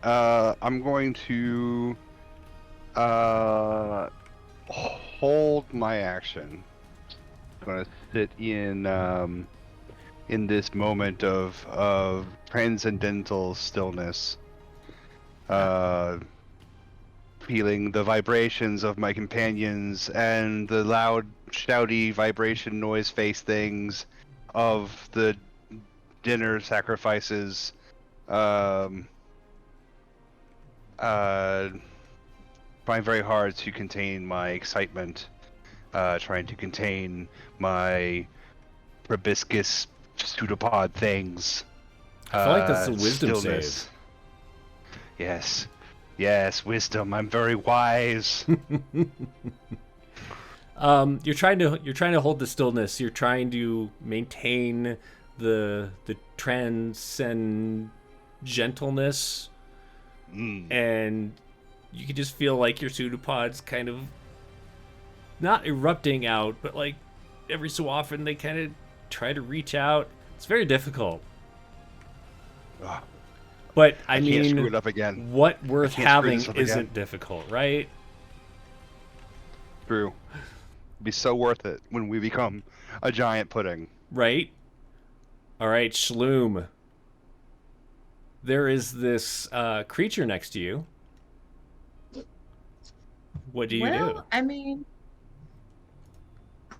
I'm going to hold my action. I'm going to sit in this moment of transcendental stillness, feeling the vibrations of my companions and the loud, shouty vibration noise face things of the dinner sacrifices. Trying very hard to contain my excitement, trying to contain my proboscis pseudopod things. I feel like that's a wisdom stillness. save. Yes, wisdom. I'm very wise. You're trying to hold the stillness. You're trying to maintain the transcend gentleness, and you can just feel like your pseudopods kind of not erupting out, but like every so often they kind of try to reach out. It's very difficult. Ugh, But I I can't screw mean, it up again. what worth can't screw having this up isn't again. difficult, right? True. It'd be so worth it when we become a giant pudding. Right? All right, Shloom. There is this creature next to you. What do you do? I mean,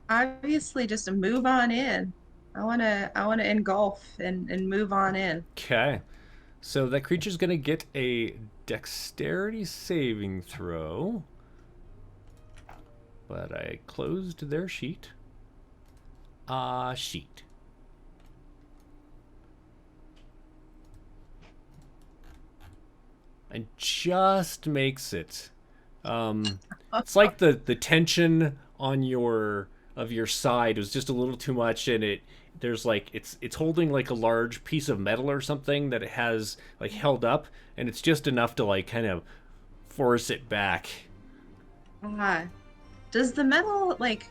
obviously just move on in. I wanna engulf and move on in. Okay. So that creature's going to get a dexterity saving throw. But I closed their sheet. Sheet. And just makes it. It's like the tension on your side was just a little too much, and there's like it's holding like a large piece of metal or something that it has like held up, and it's just enough to like kind of force it back. Does the metal like?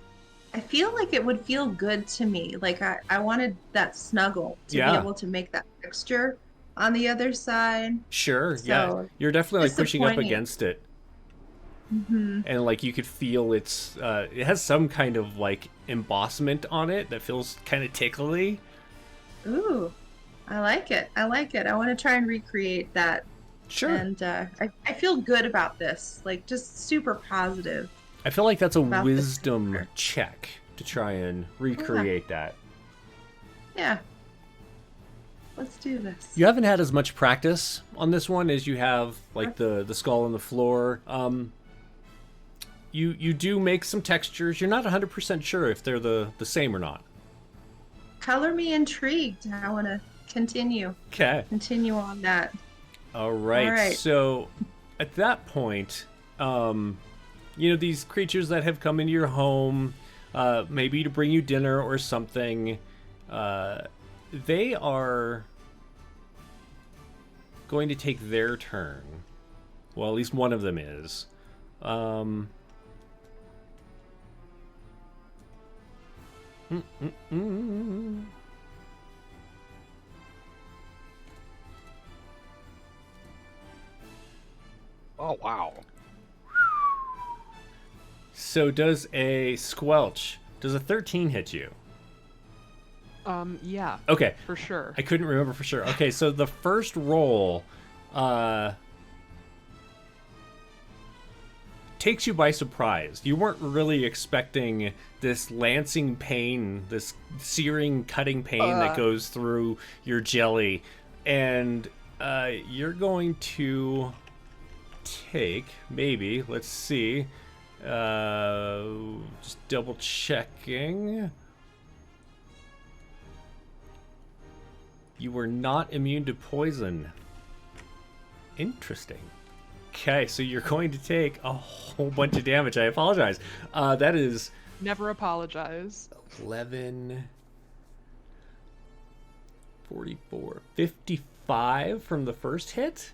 I feel like it would feel good to me. Like I wanted that snuggle to be Yeah. able to make that texture on the other side. Sure, yeah, So, you're definitely like pushing up disappointing. against it. And like you could feel it has some kind of like embossment on it that feels kind of tickly. Ooh, I like it. I like it. I want to try and recreate that. Sure. And I feel good about this. Like, just super positive. I feel like that's a about this wisdom character. check to try and recreate that. Yeah. Let's do this. You haven't had as much practice on this one as you have like the skull on the floor. You do make some textures. You're not 100% sure if they're the same or not. Color me intrigued. I want to continue Okay. on that. All right. All right. So at that point, these creatures that have come into your home, maybe to bring you dinner or something, they are going to take their turn. Well, at least one of them is. Oh wow. So does a 13 hit you? Yeah, Okay. for sure. I couldn't remember for sure. Okay, so the first roll takes you by surprise. You weren't really expecting this lancing pain, this searing, cutting pain that goes through your jelly. And you're going to take, maybe, let's see, just double checking. You were not immune to poison. Interesting. Okay, so you're going to take a whole bunch of damage. I apologize. That is Never apologize. 11, 44, 55 from the first hit.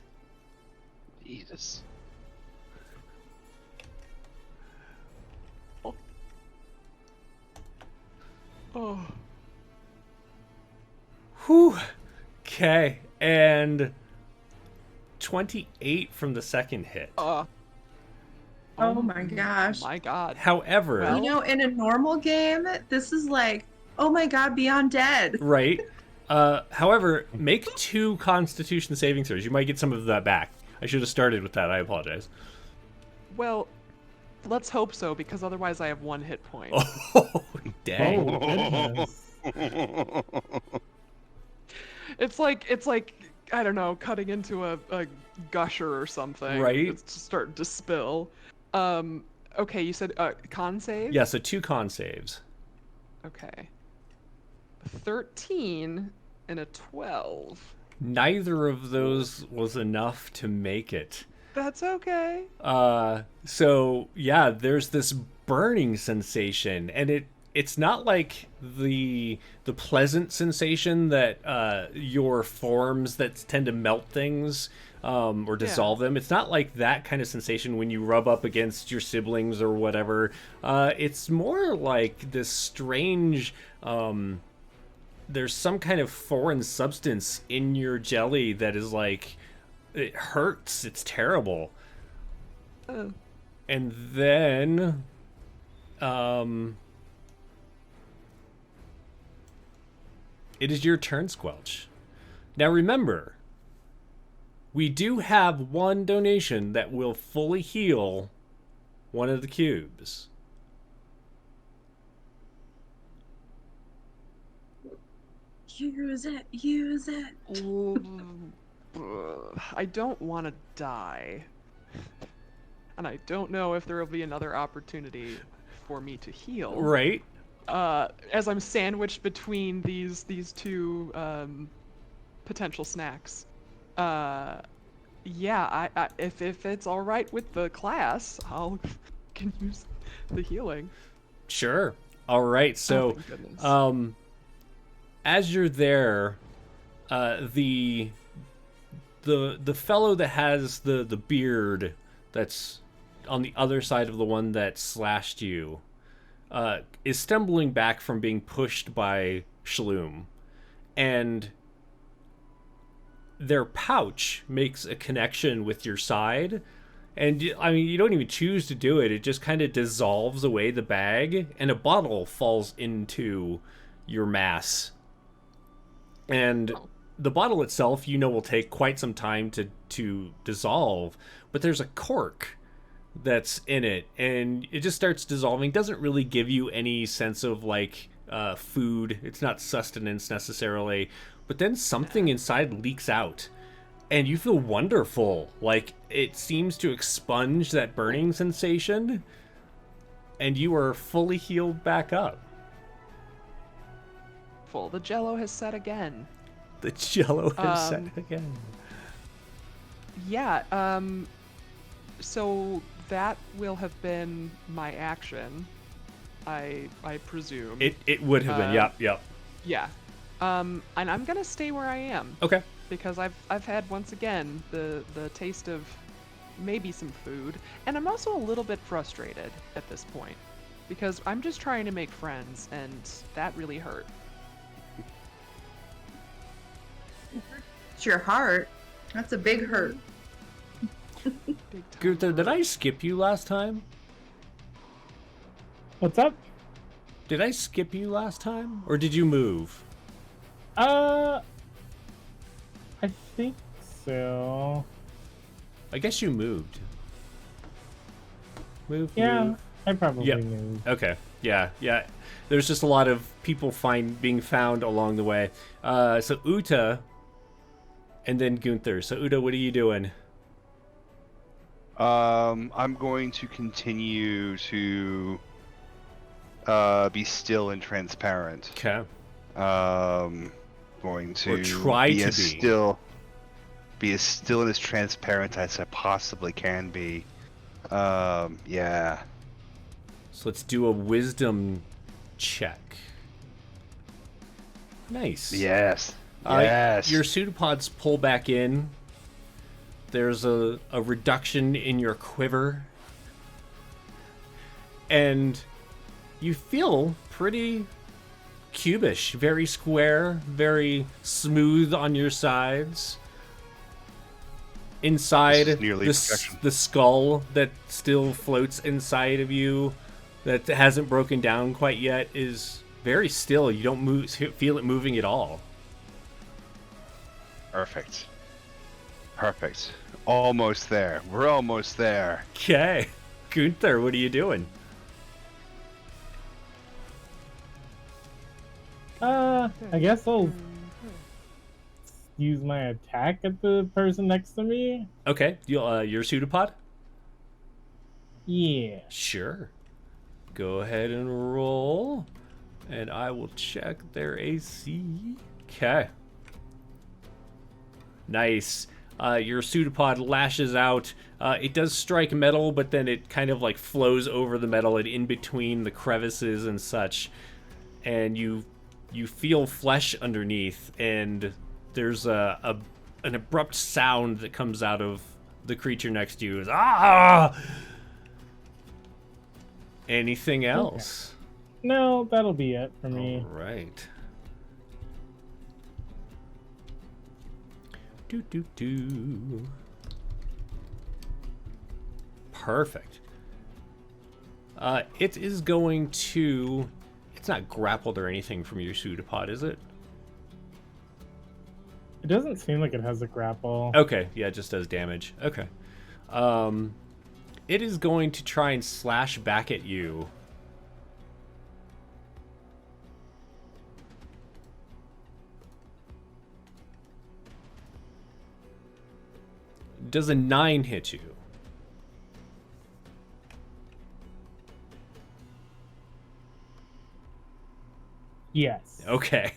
Jesus. Oh. Whew. Okay, and 28 from the second hit. Oh my gosh. My God. However, Well- In a normal game, this is like, oh my god, beyond dead. right? However, make 2 Constitution saving throws. You might get some of that back. I should have started with that. I apologize. Well, let's hope so, because otherwise I have 1 hit point. Oh, dang. Oh, goodness. It's like I don't know, cutting into a gusher or something. Right. It's just starting to spill. Okay, you said con save? Yeah, so 2 con saves. Okay. 13 and a 12. Neither of those was enough to make it. That's okay. So yeah, there's this burning sensation, and it's not like the pleasant sensation that your forms that tend to melt things or dissolve them. It's not like that kind of sensation when you rub up against your siblings or whatever. It's more like this strange. There's some kind of foreign substance in your jelly that is like, it hurts. It's terrible. And then, it is your turn, Squelch. Now remember, we do have 1 donation that will fully heal one of the cubes. Use it, use it. I don't want to die. And I don't know if there will be another opportunity for me to heal. Right? As I'm sandwiched between these 2 potential snacks. Yeah, if it's all right with the class, can use the healing. Sure. All right. So, thank goodness. As you're there, the fellow that has the beard that's on the other side of the one that slashed you is stumbling back from being pushed by Shloom, and their pouch makes a connection with your side, And I mean, you don't even choose to do it. It just kind of dissolves away the bag, and a bottle falls into your mass. And the bottle itself, will take quite some time to dissolve, but there's a cork that's in it, and it just starts dissolving. Doesn't really give you any sense of like food. It's not sustenance necessarily, but then something inside leaks out, and you feel wonderful. Like it seems to expunge that burning sensation, and you are fully healed back up. Full. The Jello has set again. The Jello has set again. Yeah. So that will have been my action. I presume. It would have been. Yep. Yeah. And I'm gonna stay where I am. Okay. Because I've had once again the taste of maybe some food, and I'm also a little bit frustrated at this point because I'm just trying to make friends, and that really hurt. It's your heart. That's a big hurt. Big time Gunther, did hurt. I skip you last time? What's up? Did I skip you last time, or did you move? I think so. I guess you moved. Move. Yeah, Move. I probably Yep. moved. Okay. Yeah. There's just a lot of people being found along the way. So Uta, and then Gunther. So Uta, what are you doing? I'm going to continue to be still and transparent. Okay. Going to Or try be to as be. be as still and as transparent as I possibly can be. Yeah. So let's do a wisdom check. Nice. Yes. Yes. Your pseudopods pull back in. There's a reduction in your quiver. And you feel pretty cubish, very square, very smooth on your sides. Inside, This is nearly perfection. the skull that still floats inside of you, that hasn't broken down quite yet, is very still. You don't feel it moving at all. Perfect. Perfect. Almost there. We're almost there. Okay. Gunther, what are you doing? I guess I'll use my attack at the person next to me. Okay, your pseudopod? Yeah. Sure. Go ahead and roll, and I will check their AC. Okay. Nice. Your pseudopod lashes out. It does strike metal, but then it kind of like flows over the metal and in between the crevices and such. And you feel flesh underneath, and there's an abrupt sound that comes out of the creature next to you. Is ah! Anything else? No, that'll be it for me. All right. Do. Perfect. It is going to... It's not grappled or anything from your pseudopod, is it? It doesn't seem like it has a grapple. Okay, yeah, it just does damage. Okay. It is going to try and slash back at you. Does a 9 hit you? Yes. Okay.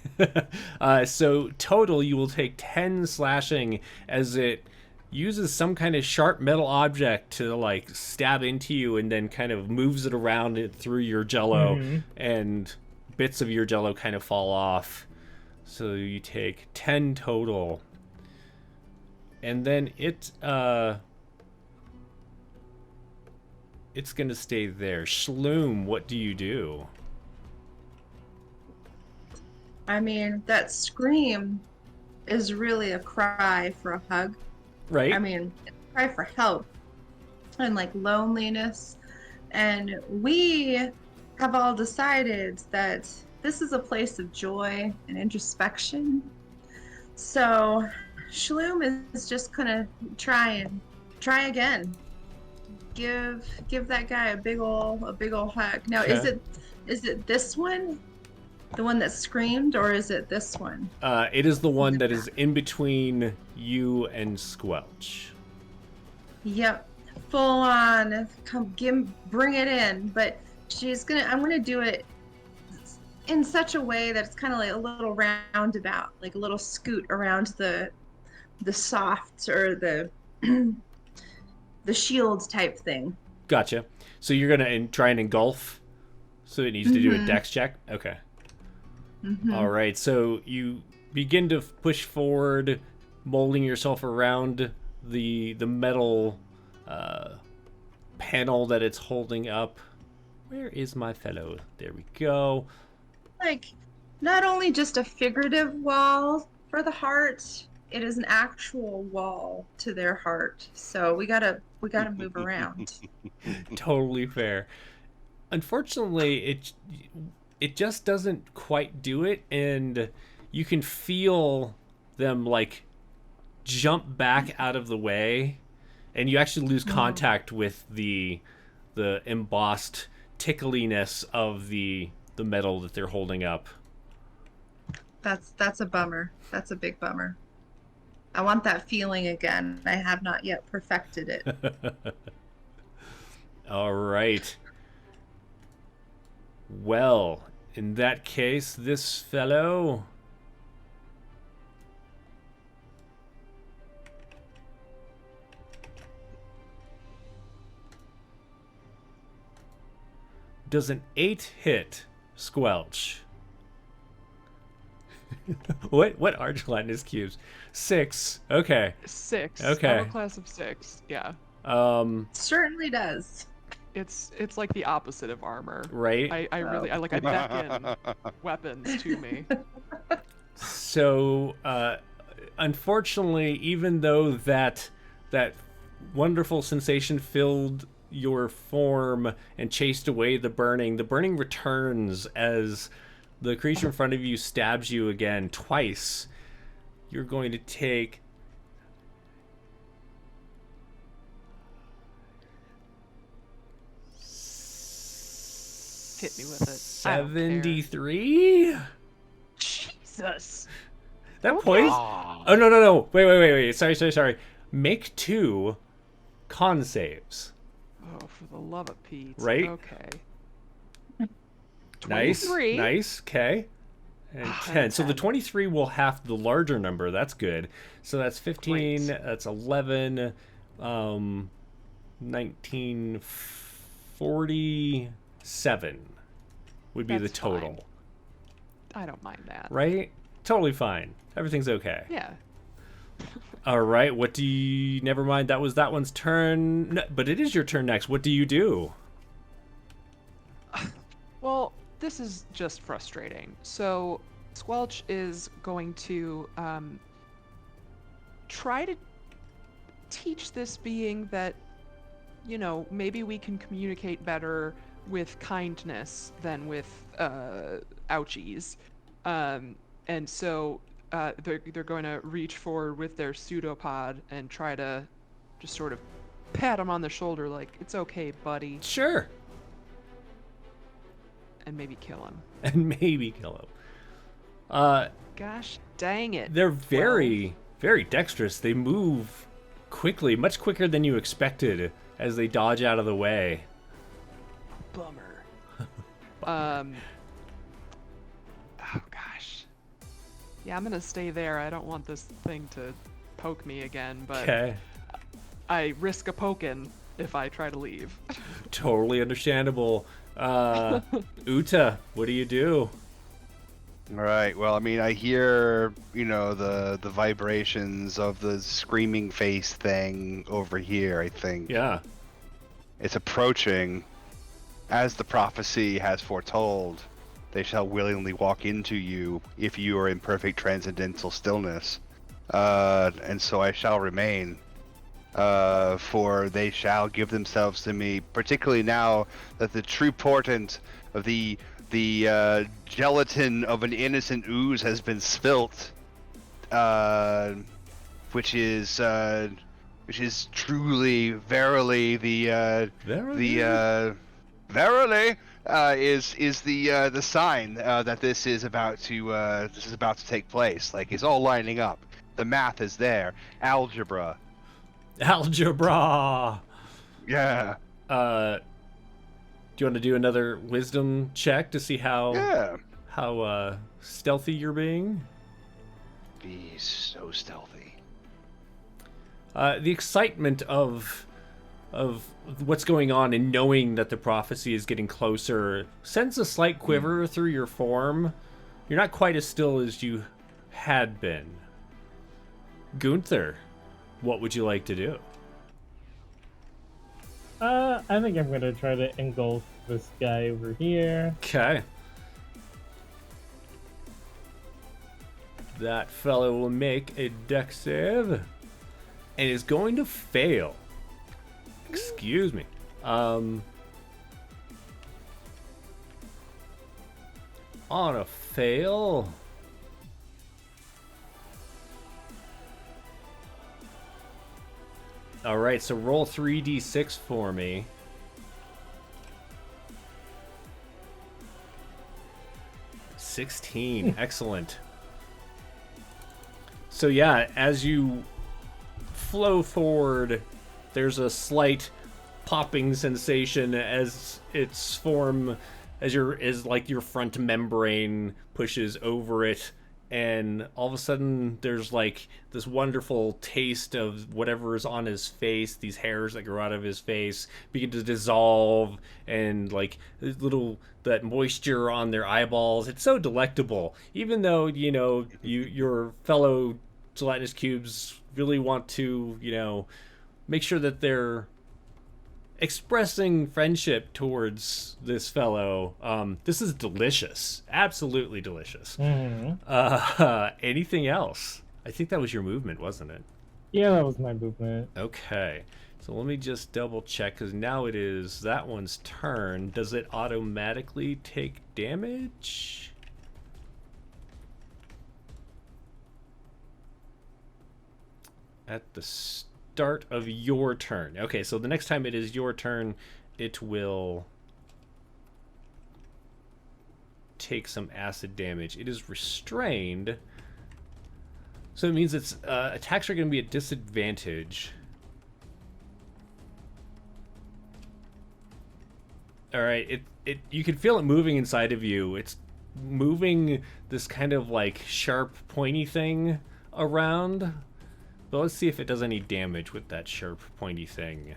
So total, you will take 10 slashing as it uses some kind of sharp metal object to like stab into you, and then kind of moves it around it through your jello, and bits of your jello kind of fall off. So you take 10 total. And then it's gonna stay there. Shloom, what do you do? I mean, that scream is really a cry for a hug. Right? I mean, it's a cry for help. and like loneliness. And we have all decided that this is a place of joy and introspection. So Shloom is just gonna try again. Give that guy a big ol' hug. Now, Okay. is it this one, the one that screamed, or is it this one? It is the one that is in between you and Squelch. Yep, full on. Bring it in. But I'm gonna do it in such a way that it's kind of like a little roundabout, like a little scoot around the soft or the the shields type thing. Gotcha. So you're gonna try and engulf. So it needs to do a dex check. Okay. All right. So you begin to push forward, molding yourself around the metal panel that it's holding up. Where is my fellow? There we go. Like, not only just a figurative wall for the heart, it is an actual wall to their heart. So we gotta move around. Totally fair. Unfortunately, it just doesn't quite do it, and you can feel them like jump back out of the way, and you actually lose contact with the embossed tickliness of the metal that they're holding up. That's a bummer. That's a big bummer. I want that feeling again. I have not yet perfected it. All right. Well, in that case, this fellow does an 8 hit Squelch. What are gelatinous cubes? 6. Okay. 6. Okay. I'm a class of 6. Yeah. Certainly does. It's like the opposite of armor. Right. I really I beckon weapons to me. So, unfortunately, even though that wonderful sensation filled your form and chased away the burning returns as the creature in front of you stabs you again twice. You're going to take Hit me with it. I don't care. 73. Jesus. That Okay. poison. Oh no! Wait! Sorry. Make 2 con saves. Oh, for the love of Pete. Right? Okay. Nice. 23. Nice. Okay. And 10. So the 23 will have the larger number. That's good. So that's 15. Great. That's 11. 19. 47 would be That's the total. I don't mind that. Right? Totally fine. Everything's okay. Yeah. All right. What do you... Never mind. That was that one's turn. No, but it is your turn next. What do you do? Well, this is just frustrating. So, Squelch is going to try to teach this being that, you know, maybe we can communicate better with kindness than with ouchies. And so they're going to reach forward with their pseudopod and try to just sort of pat him on the shoulder like, it's okay, buddy, Sure. and maybe kill him. And maybe kill him. Gosh dang it. They're very, very dexterous. They move quickly, much quicker than you expected as they dodge out of the way. Bummer. Oh gosh. Yeah, I'm gonna stay there. I don't want this thing to poke me again, but Okay. I risk a poking if I try to leave. Totally understandable. Uta, what do you do? All right. Well, I mean, I hear, you know, the vibrations of the screaming face thing over here, I think. Yeah. It's approaching. As the prophecy has foretold, they shall willingly walk into you if you are in perfect transcendental stillness. And so I shall remain. for they shall give themselves to me, particularly now that the true portent of the gelatin of an innocent ooze has been spilt, which is truly, verily verily is the sign that this is about to take place. Like, it's all lining up. The math is there. Algebra. Algebra. Yeah. Do you want to do another wisdom check to see how stealthy you're being? Be so stealthy. The excitement of what's going on and knowing that the prophecy is getting closer sends a slight quiver through your form. You're not quite as still as you had been. Gunther, what would you like to do? I think I'm gonna try to engulf this guy over here. Okay. That fellow will make a dex save and is going to fail. Excuse me. On a fail. All right, so roll 3d6 for me. $16. Excellent. So yeah, as you flow forward, there's a slight popping sensation as its form, as your front membrane pushes over it, and all of a sudden there's like this wonderful taste of whatever is on his face. These hairs that grow out of his face begin to dissolve, and like that moisture on their eyeballs. It's so delectable, even though your fellow gelatinous cubes really want to make sure that they're expressing friendship towards this fellow. This is delicious. Absolutely delicious. Mm-hmm. Anything else? I think that was your movement, wasn't it? Yeah, that was my movement. Okay. So let me just double check, because now it is that one's turn. Does it automatically take damage? At the start of your turn. Okay, so the next time it is your turn, it will take some acid damage. It is restrained, so it means its attacks are going to be at disadvantage. All right, you can feel it moving inside of you. It's moving this kind of like sharp, pointy thing around. But let's see if it does any damage with that sharp, pointy thing.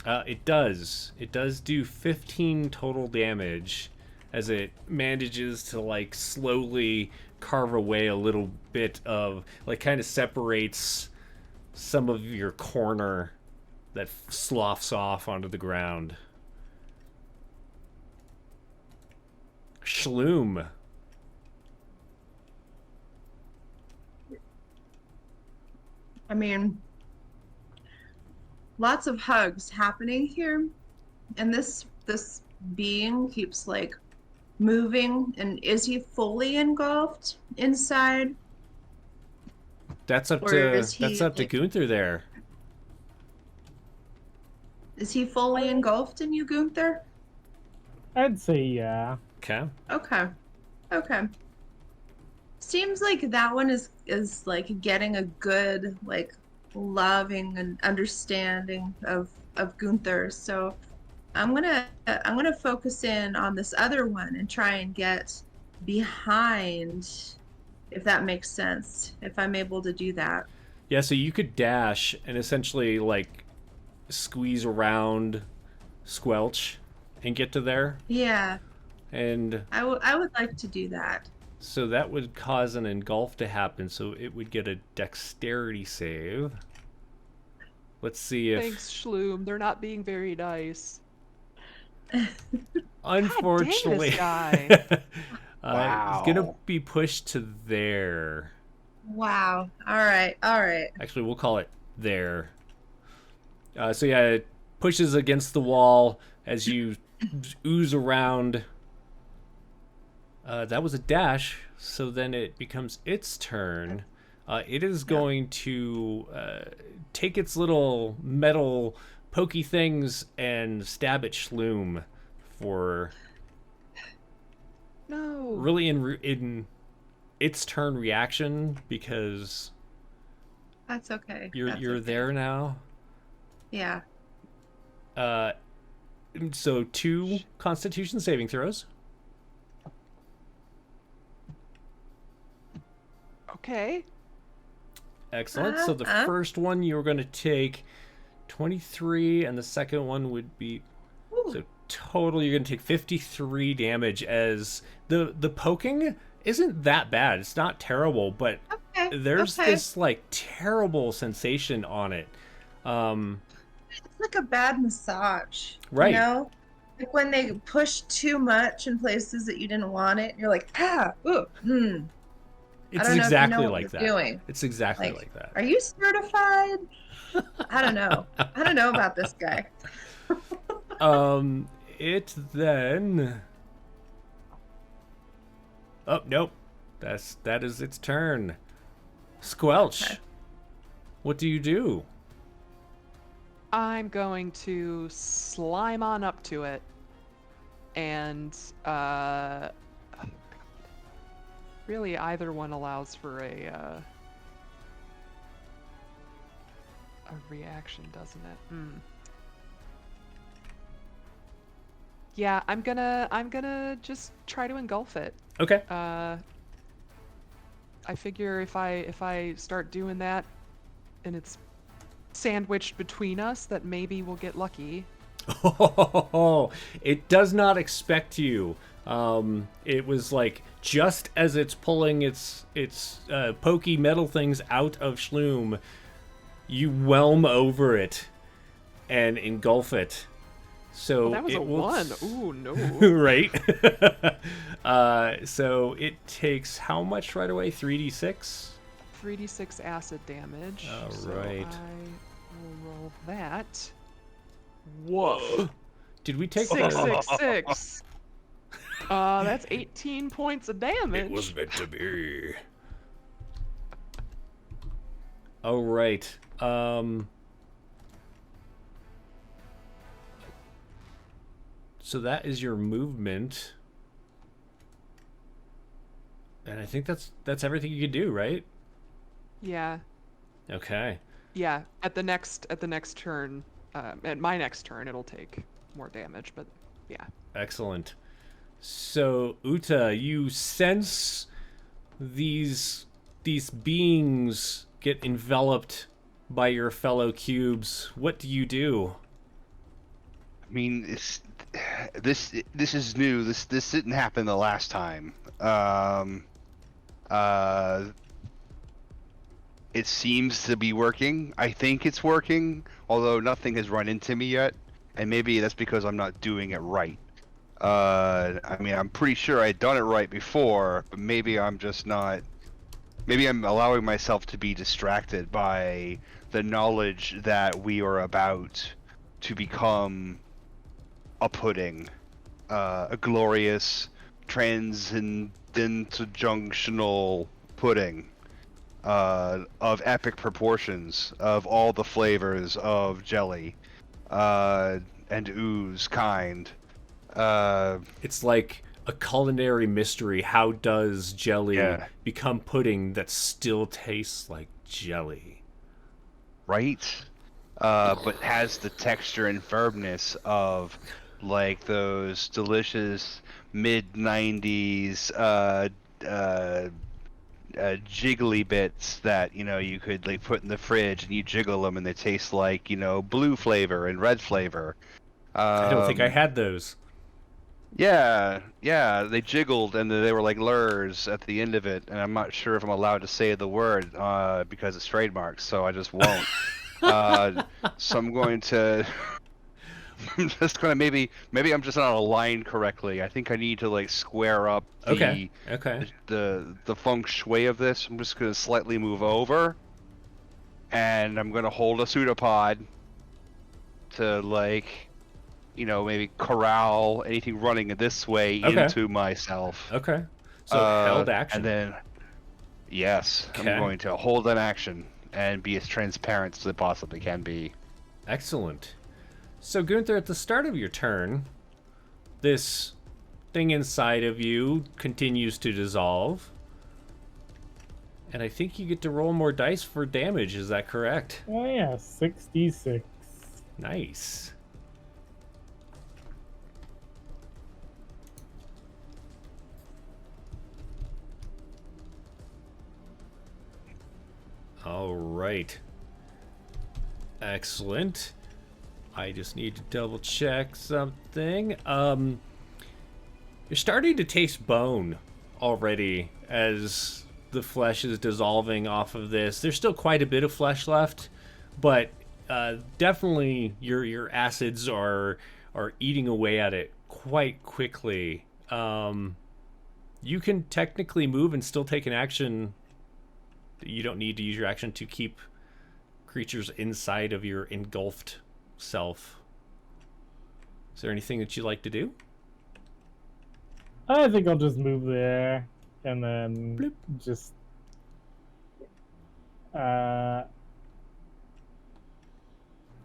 It does. It does do 15 total damage as it manages to like slowly carve away a little bit of, like, kind of separates some of your corner that sloughs off onto the ground. Shloom. I mean, lots of hugs happening here, and this being keeps like moving. And is he fully engulfed inside? That's up Or to is he, like- Gunther there. Is he fully engulfed in you, Gunther? I'd say yeah. Okay. Okay. Seems like that one is like getting a good, like, loving and understanding of Gunther. So I'm gonna focus in on this other one and try and get behind, if that makes sense, if I'm able to do that. Yeah, so you could dash and essentially like squeeze around Squelch and get to there. Yeah, And I would like to do that. so that would cause an engulf to happen, so it would get a dexterity save. Let's see if... Thanks, Shloom. They're not being very nice. Unfortunately... God dang this guy. It's going to be pushed to there. Wow. All right. All right. Actually, we'll call it there. So yeah, it pushes against the wall as you ooze around. That was a dash, so then it becomes its turn. It is going to take its little metal pokey things and stab at Schloom for No. really in its turn reaction, because That's okay. you're That's you're okay. there now. Yeah. Uh, so 2 Constitution saving throws. Okay. Excellent. So the first one you're going to take 23, and the second one would be Ooh. so total. You're going to take 53 damage as the poking isn't that bad. It's not terrible, but Okay. there's okay. this like terrible sensation on it. It's like a bad massage. Right. You know? Like when they push too much in places that you didn't want it, you're like, ooh, It's don't know if you exactly know what like you're that. doing. It's exactly like that. Are you certified? I don't know. I don't know about this guy. It then. Oh nope, that is its turn. Squelch. Okay. What do you do? I'm going to slime on up to it, and really either one allows for a reaction, doesn't it? Yeah, I'm gonna just try to engulf it. Okay. I figure if I start doing that, and it's sandwiched between us, that maybe we'll get lucky. Oh, it does not expect you. It was like just as it's pulling its pokey metal things out of Schloom, you whelm over it and engulf it. So Oh, that was it a will 1. Ooh, no. right. So it takes how much right away? 3d6. 3d6 acid damage. All so right. I will roll that. Whoa. Did we take 666. That's 18 points of damage. It was meant to be. All right. So that is your movement, and I think that's everything you can do, right? Yeah. Okay. Yeah. At the next turn, at my next turn, it'll take more damage. But yeah. Excellent. So Uta, you sense these beings get enveloped by your fellow cubes. What do you do? I mean, this is new. This didn't happen the last time. It seems to be working. I think it's working, although nothing has run into me yet, and maybe that's because I'm not doing it right. I mean, I'm pretty sure I'd done it right before, but maybe I'm just not. Maybe I'm allowing myself to be distracted by the knowledge that we are about to become a pudding, a glorious transcendental pudding of epic proportions, of all the flavors of jelly and ooze kind. It's like a culinary mystery. How does jelly Yeah. become pudding that still tastes like jelly? Right? But has the texture and firmness of like those delicious mid 90s jiggly bits that you could like put in the fridge and you jiggle them and they taste like blue flavor and red flavor. I don't think I had those. Yeah, they jiggled and they were like lures at the end of it, and I'm not sure if I'm allowed to say the word because it's trademarked, so I just won't. So I'm going to. I'm just gonna maybe I'm just not aligned correctly. I think I need to like square up Okay. the feng shui of this. I'm just gonna slightly move over, and I'm gonna hold a pseudopod to like, maybe corral anything running this way into myself. Okay. So held action. And then, yes, Okay. I'm going to hold an action and be as transparent as it possibly can be. Excellent. So Gunther, at the start of your turn, this thing inside of you continues to dissolve. And I think you get to roll more dice for damage, is that correct? Oh yeah, 66. Nice. All right. Excellent. I just need to double check something. You're starting to taste bone already as the flesh is dissolving off of this. There's still quite a bit of flesh left, but definitely your acids are eating away at it quite quickly. You can technically move and still take an action. You don't need to use your action to keep creatures inside of your engulfed self. Is there anything that you'd like to do? I think I'll just move there and then Bloop. just I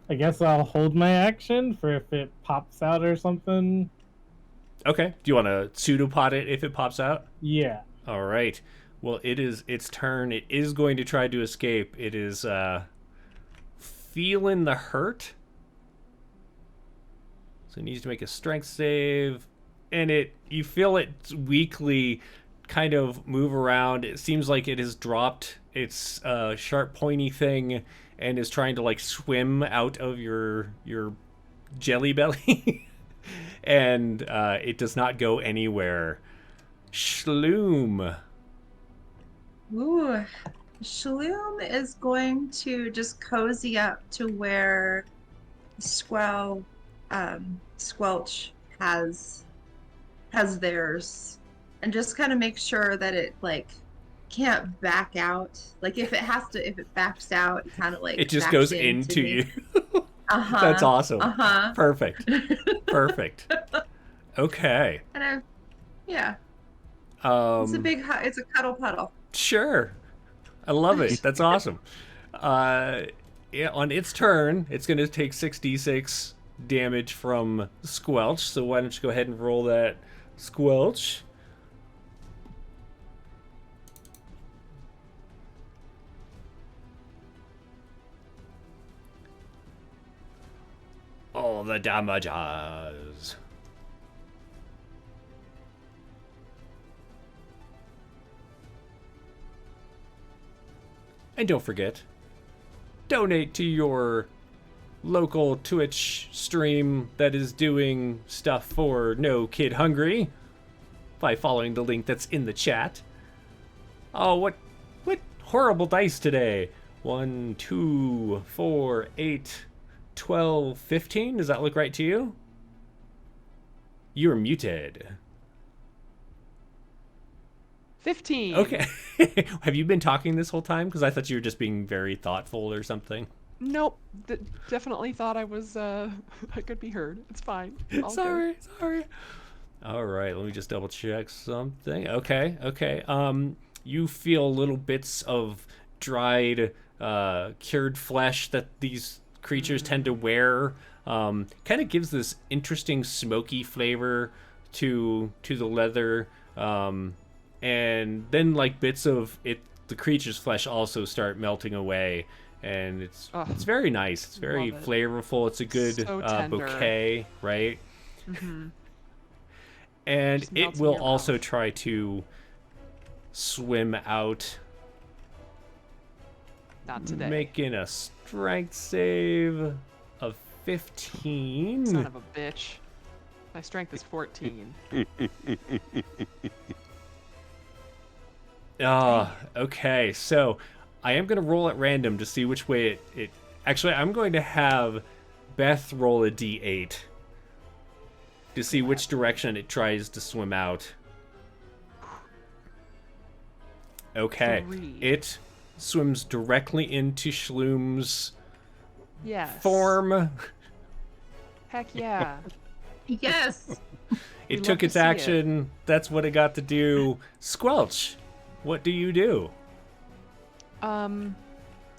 guess I'll hold my action for if it pops out or something. Okay. Do you want to pseudopod it if it pops out? Yeah. All right. Well, it is its turn. It is going to try to escape. It is feeling the hurt. So it needs to make a strength save. And you feel it weakly kind of move around. It seems like it has dropped its sharp pointy thing and is trying to like swim out of your jelly belly. And it does not go anywhere. Shloom. Ooh, Shaloom is going to just cozy up to where Squelch has theirs, and just kind of make sure that it like can't back out. Like if it backs out, it kind of like It just backs goes into me. you. Uh-huh. That's awesome. Uh-huh. Perfect. Perfect. Okay. And it's a it's a cuddle puddle. Sure. I love it. That's awesome. On its turn, it's going to take 6d6 damage from Squelch. So why don't you go ahead and roll that, Squelch? All the damages. And don't forget, donate to your local Twitch stream that is doing stuff for No Kid Hungry by following the link that's in the chat. Oh, what horrible dice today. 1, 2, 4, 8, 12, 15. Does that look right to you? You're muted. 15. Okay. Have you been talking this whole time? Because I thought you were just being very thoughtful or something. Nope. Definitely thought I was, I could be heard. It's fine. All Sorry. All right, let me just double check something. Okay. You feel little bits of dried, cured flesh that these creatures tend to wear. Kind of gives this interesting smoky flavor to the leather. And then like bits of it, the creature's flesh also start melting away, and it's very nice. It's very flavorful. It's a good bouquet, right? Mm-hmm. And Just it melts in will your also mouth. try to swim out, Not today. making a strength save of 15. Son of a bitch. My strength is 14. Okay, so I am going to roll at random to see which way it... Actually, I'm going to have Beth roll a d8 to see which direction it tries to swim out. Okay. 3. It swims directly into Schloom's Yes. form. Heck yeah. Yes. It love took to its see it. action. That's what it got to do. Squelch, what do you do?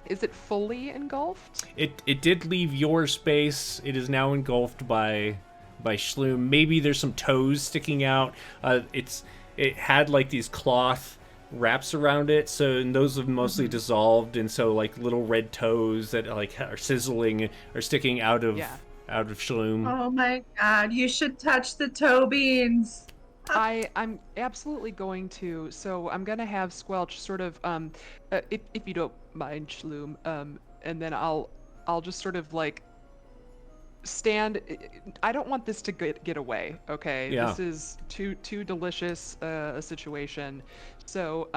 Is it fully engulfed? It did leave your space. It is now engulfed by Schloom. Maybe there's some toes sticking out. It had like these cloth wraps around it, and those have mostly dissolved, and so like little red toes that like are sizzling are sticking out of Schloom. Oh my god, you should touch the toe beans. I'm absolutely going to. So I'm gonna have Squelch sort of if you don't mind, Shloom, and then I'll just sort of like stand. I don't want this to get away. Okay, Yeah. this is too delicious a situation. So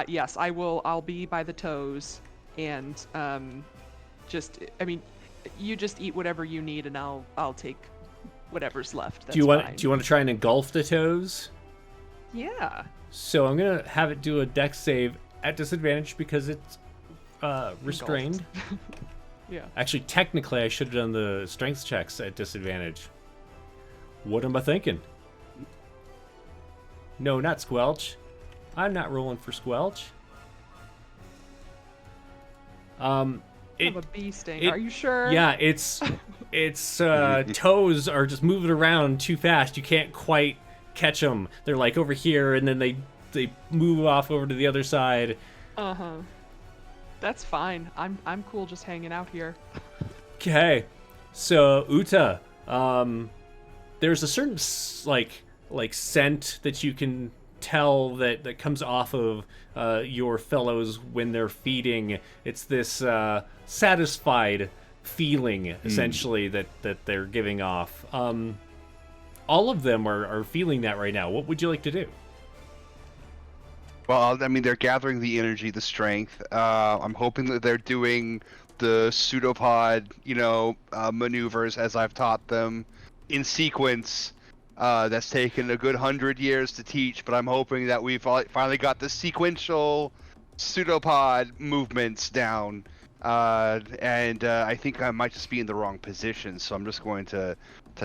yes, I'll be by the toes, and I mean, you just eat whatever you need, and I'll take whatever's left. That's Do you want fine. to try and engulf the toes? Yeah. So I'm gonna have it do a dex save at disadvantage because it's restrained. Yeah. Actually, technically, I should have done the strength checks at disadvantage. What am I thinking? No, not Squelch. I'm not rolling for Squelch. Have a bee sting. Are you sure? Yeah, its toes are just moving around too fast. You can't quite catch them. They're like over here, and then they move off over to the other side. Uh-huh. That's fine. I'm cool just hanging out here. Okay, so Uta, there's a certain like scent that you can tell that comes off of your fellows when they're feeding. It's this satisfied feeling essentially that they're giving off. All of them are feeling that right now. What would you like to do? Well, I mean, they're gathering the energy, the strength. I'm hoping that they're doing the pseudopod, maneuvers as I've taught them in sequence. That's taken a good 100 years to teach, but I'm hoping that we've finally got the sequential pseudopod movements down. And I think I might just be in the wrong position, so I'm just going to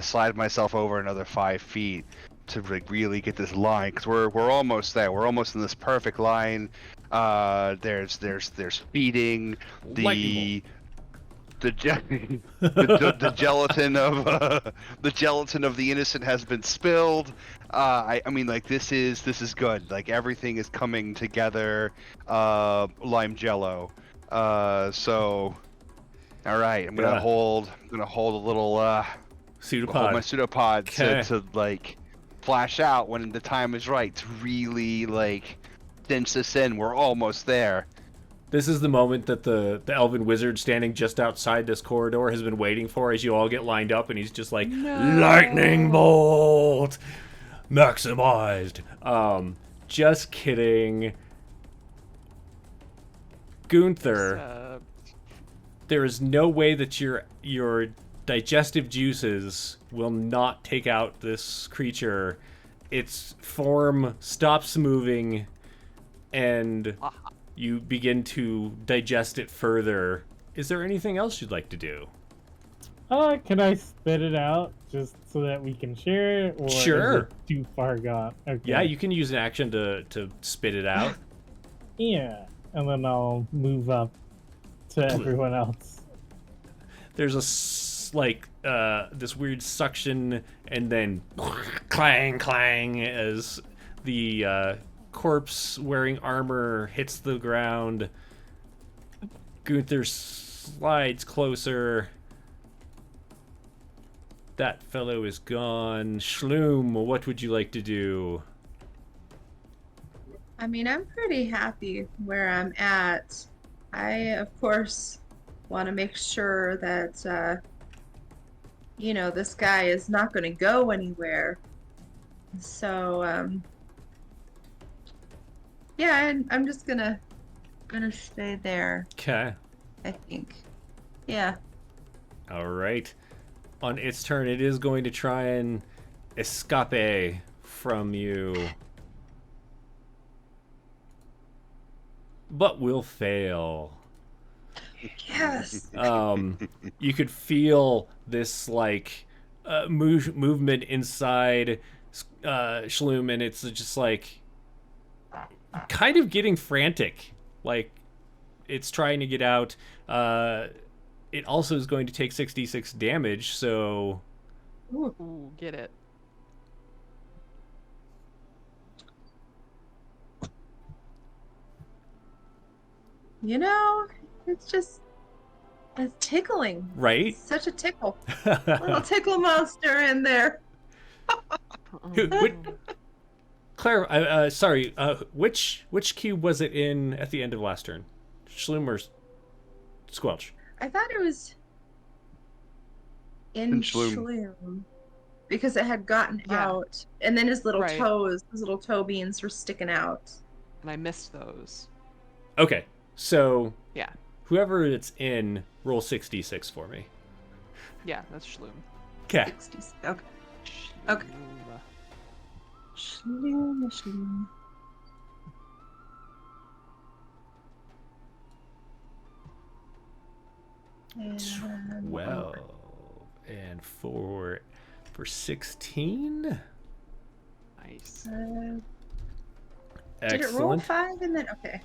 slide myself over another 5 feet to really get this line, because we're almost there. We're almost in this perfect line. There's feeding the the gelatin of the gelatin of the innocent has been spilled. I mean, like, this is good. Like, everything is coming together. Lime jello. So, all right, I'm gonna hold a little Pseudopod. hold my pseudopod Okay. to like flash out when the time is right to really like cinch this in. We're almost there. This is the moment that the elven wizard standing just outside this corridor has been waiting for as you all get lined up, and he's just like, lightning bolt maximized. Just kidding. Gunther, there is no way that your digestive juices will not take out this creature. Its form stops moving, and you begin to digest it further. Is there anything else you'd like to do? Can I spit it out just so that we can share it? Or Sure. Is it too far gone? Okay. Yeah, you can use an action to spit it out. Yeah, and then I'll move up to everyone else. There's this weird suction, and then clang, clang, as the corpse wearing armor hits the ground. Gunther slides closer. That fellow is gone. Schloom, what would you like to do? I mean, I'm pretty happy where I'm at. I, of course, want to make sure that, this guy is not going to go anywhere. So, yeah, I'm just gonna stay there, Okay. I think. Yeah. All right. on its turn, it is going to try and escape from you. But will fail. Yes. You could feel this like movement inside Shloom, and it's just like kind of getting frantic. Like it's trying to get out. It also is going to take 66 damage, so Ooh, get it. You know, it's just it's tickling. right. It's such a tickle. Little tickle monster in there. Claire, sorry, which cube was it in at the end of last turn? Shloom or Squelch? I thought it was in In Shloom. Shloom because it had gotten Yeah. out, and then his little Right. toes, his little toe beans were sticking out. And I missed those. Okay, so Yeah. whoever it's in, roll 66 for me. Yeah, that's Shloom. Okay. 60s. Okay. Okay. Shloom. Shloom. And 12 and for 16. Nice. did it roll Excellent. 5 and then okay.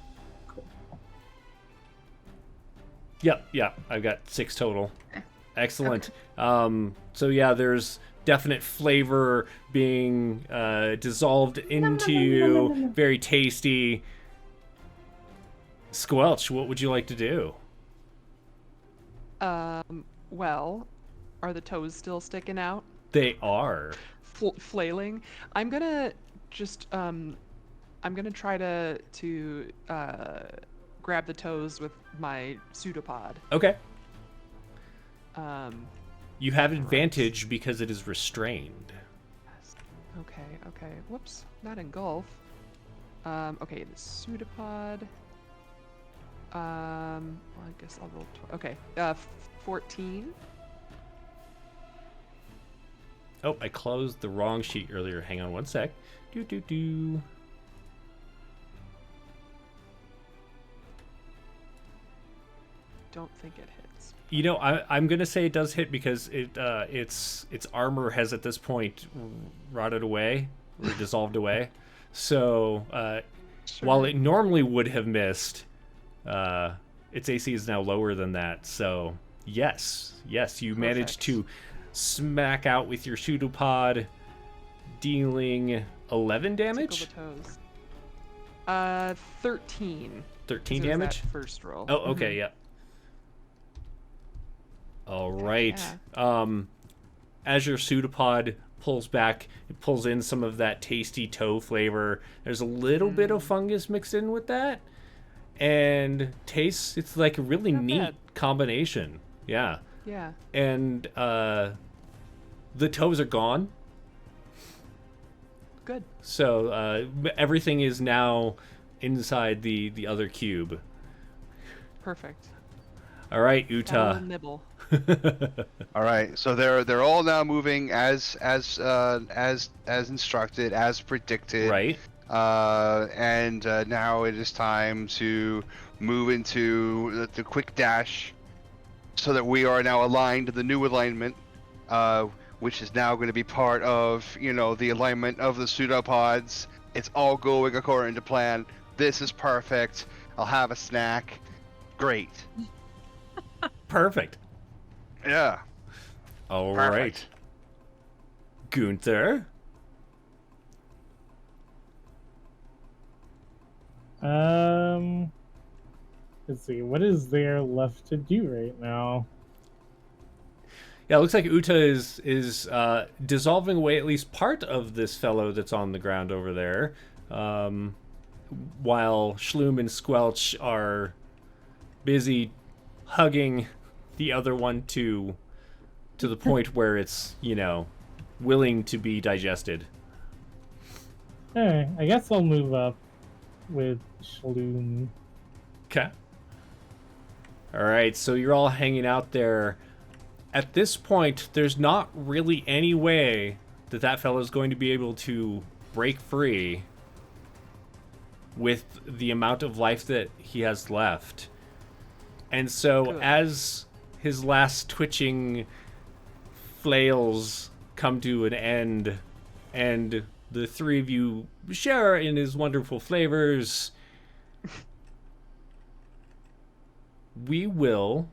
Yep, I've got 6 total. Okay. Excellent. So yeah, there's definite flavor being dissolved into you. Very tasty. Squelch, what would you like to do? Well, are the toes still sticking out? They are. Flailing? I'm gonna just, I'm gonna try to grab the toes with my pseudopod. Okay. Um, You have advantage because it is restrained. okay. Whoops, not engulf. Okay, the pseudopod. Well, I guess I'll roll. Okay, 14. Oh, I closed the wrong sheet earlier. Hang on one sec. Do. Don't think it hits. You know, I'm gonna say it does hit because its armor has at this point rotted away or dissolved away. So while it normally would have missed, its AC is now lower than that. So yes, you managed to smack out with your pseudopod, dealing 11 damage. Tickle the toes. 13. 13 'cause it was damage. that first roll. Oh, okay, yeah. All right. As your pseudopod pulls back, it pulls in some of that tasty toe flavor. There's a little bit of fungus mixed in with that, and tastes. It's like a really Not neat bad. combination. Yeah. Yeah. And the toes are gone, Good. so everything is now inside the other cube. Perfect. All right, Got a Uta. little nibble. All right, so they're all now moving as instructed, as predicted. Right. And now it is time to move into the quick dash, so that we are now aligned to the new alignment, which is now going to be part of the alignment of the pseudopods. It's all going according to plan. This is perfect. I'll have a snack. Great. Perfect. Yeah. All Perfect. right. Gunther. Let's see. What is there left to do right now? Yeah, it looks like Uta is dissolving away at least part of this fellow that's on the ground over there, while Shloom and Squelch are busy hugging the other one to the point where it's willing to be digested. I guess I'll move up with Shloom. Okay. All right, so you're all hanging out there. at this point, there's not really any way that that fellow's going to be able to break free with the amount of life that he has left. And so, Good. as his last twitching flails come to an end, and the three of you share in his wonderful flavors, we will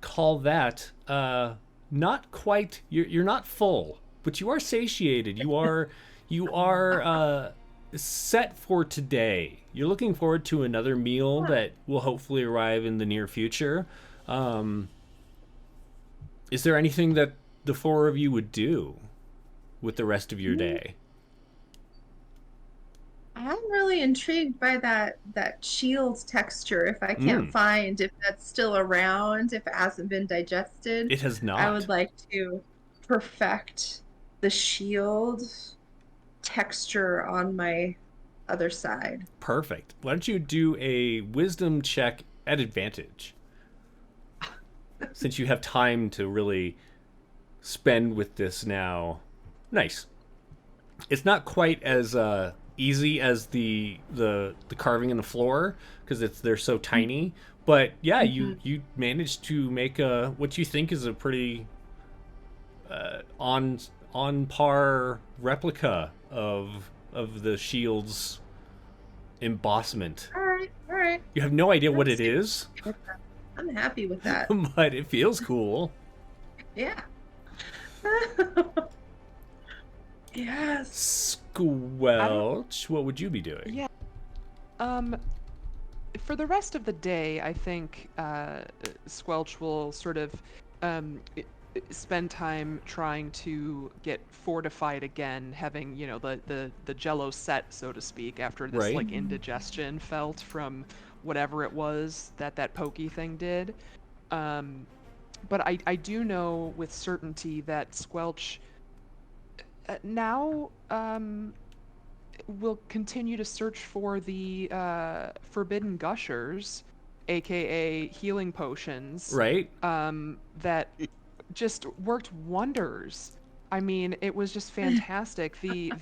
call that not quite. You're not full, but you are satiated. You are set for today. You're looking forward to another meal that will hopefully arrive in the near future. Is there anything that the four of you would do with the rest of your day? I'm really intrigued by that shield texture. If I can't find if that's still around, if it hasn't been digested, It has not. I would like to perfect the shield texture on my other side. Perfect. Why don't you do a wisdom check at advantage? Since you have time to really spend with this now. Nice. It's not quite as easy as the carving in the floor because they're so tiny. But yeah, you managed to make what you think is a pretty on par replica of the shield's embossment. All right. You have no idea what it is, I'm happy with that. but it feels cool. Yeah. Yes. Squelch, what would you be doing? Yeah. For the rest of the day, I think Squelch will sort of spend time trying to get fortified again, having the Jello set, so to speak, after this Right. like indigestion felt from whatever it was that pokey thing did. But I do know with certainty that Squelch now will continue to search for the forbidden gushers, aka healing potions, Right? that just worked wonders. I mean, it was just fantastic. It's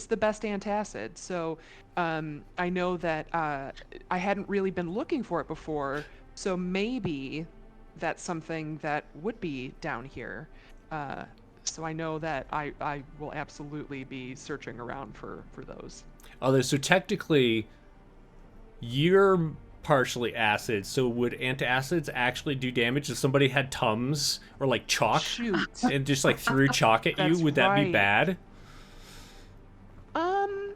the best antacid. So I know that I hadn't really been looking for it before. So maybe that's something that would be down here. So I know that I will absolutely be searching around for those. Although, so technically, you're partially acid, so would antacids actually do damage if somebody had Tums or like chalk Shoot. and just like threw chalk at you? That's Would that be right. bad?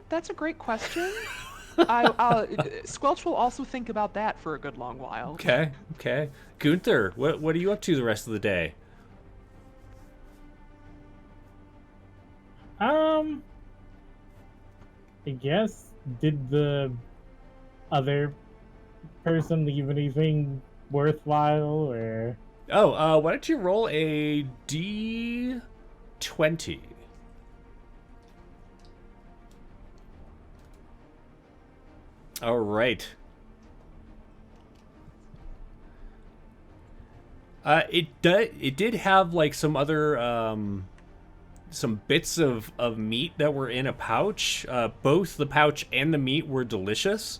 That's a great question. I'll Squelch will also think about that for a good long while. Okay. Gunther, what are you up to the rest of the day? I guess, did the other person leave anything worthwhile, or? Oh, why don't you roll a D20? All right. It did have like some other some bits of meat that were in a pouch. Both the pouch and the meat were delicious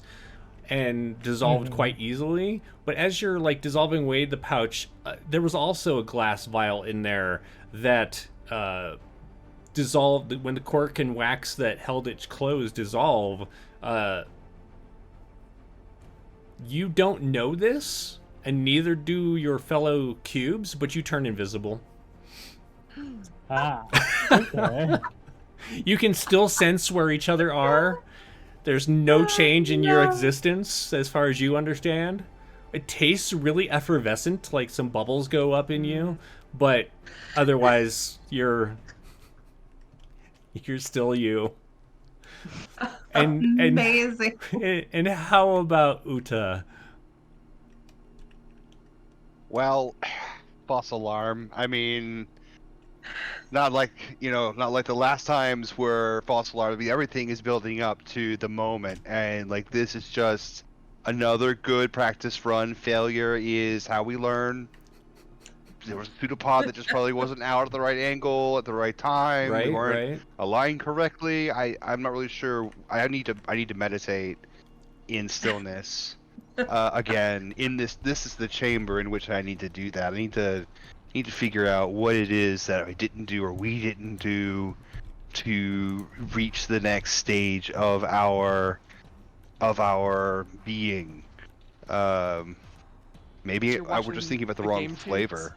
and dissolved quite easily. But as you're like dissolving away the pouch, there was also a glass vial in there that dissolved when the cork and wax that held it closed dissolve. You don't know this, and neither do your fellow cubes, but you turn invisible. Okay. You can still sense where each other are. There's no change in your existence as far as you understand. It tastes really effervescent, like some bubbles go up in you, but otherwise you're still you. And Amazing. and how about Uta? Well, false alarm. I mean, not like the last times where false alarm. I mean, everything is building up to the moment, and like this is just Another good practice run failure is how we learn. There was a pseudopod that just probably wasn't out at the right angle at the right time. We Right, weren't right. aligned correctly. I'm not really sure. I need to meditate in stillness. Again, this is the chamber in which I need to do that. I need to figure out what it is that I didn't do or we didn't do to reach the next stage of our being. Maybe You're we're just watching thinking about the the wrong game tapes? flavor.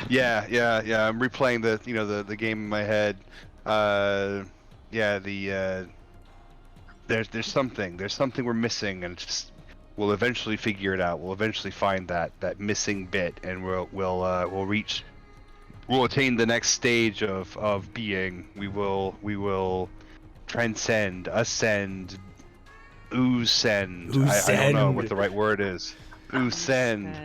Yeah. Yeah. I'm replaying the game in my head. There's something we're missing, and just we'll eventually figure it out. We'll eventually find that missing bit, and we'll attain the next stage of being. We will transcend, ascend, ooze-send. I don't know what the right word is. Ooze-send.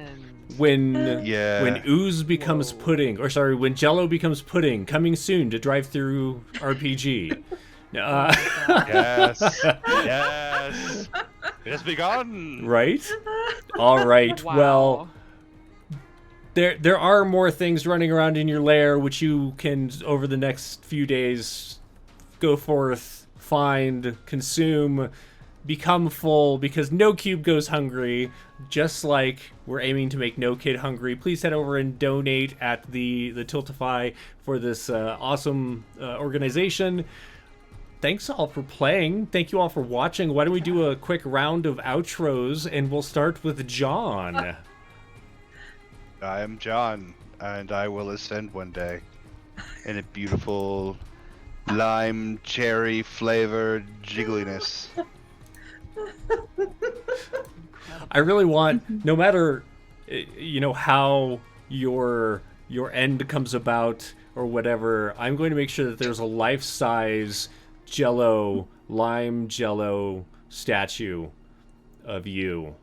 When Yeah. when ooze becomes Whoa. pudding, or sorry, when Jello becomes pudding, coming soon to drive through RPG. Yes. Yes. It has begun. Right? All right. Wow. Well, there are more things running around in your lair which you can over the next few days go forth, find, consume, become full, because no cube goes hungry. Just like we're aiming to make no kid hungry, please head over and donate at the Tiltify for this awesome organization. Thanks all for playing. Thank you all for watching. Why don't we do a quick round of outros, and we'll start with John. I am John, and I will ascend one day in a beautiful lime cherry flavored jiggliness. I really want, no matter how your end comes about or whatever, I'm going to make sure that there's a life-size lime Jello statue of you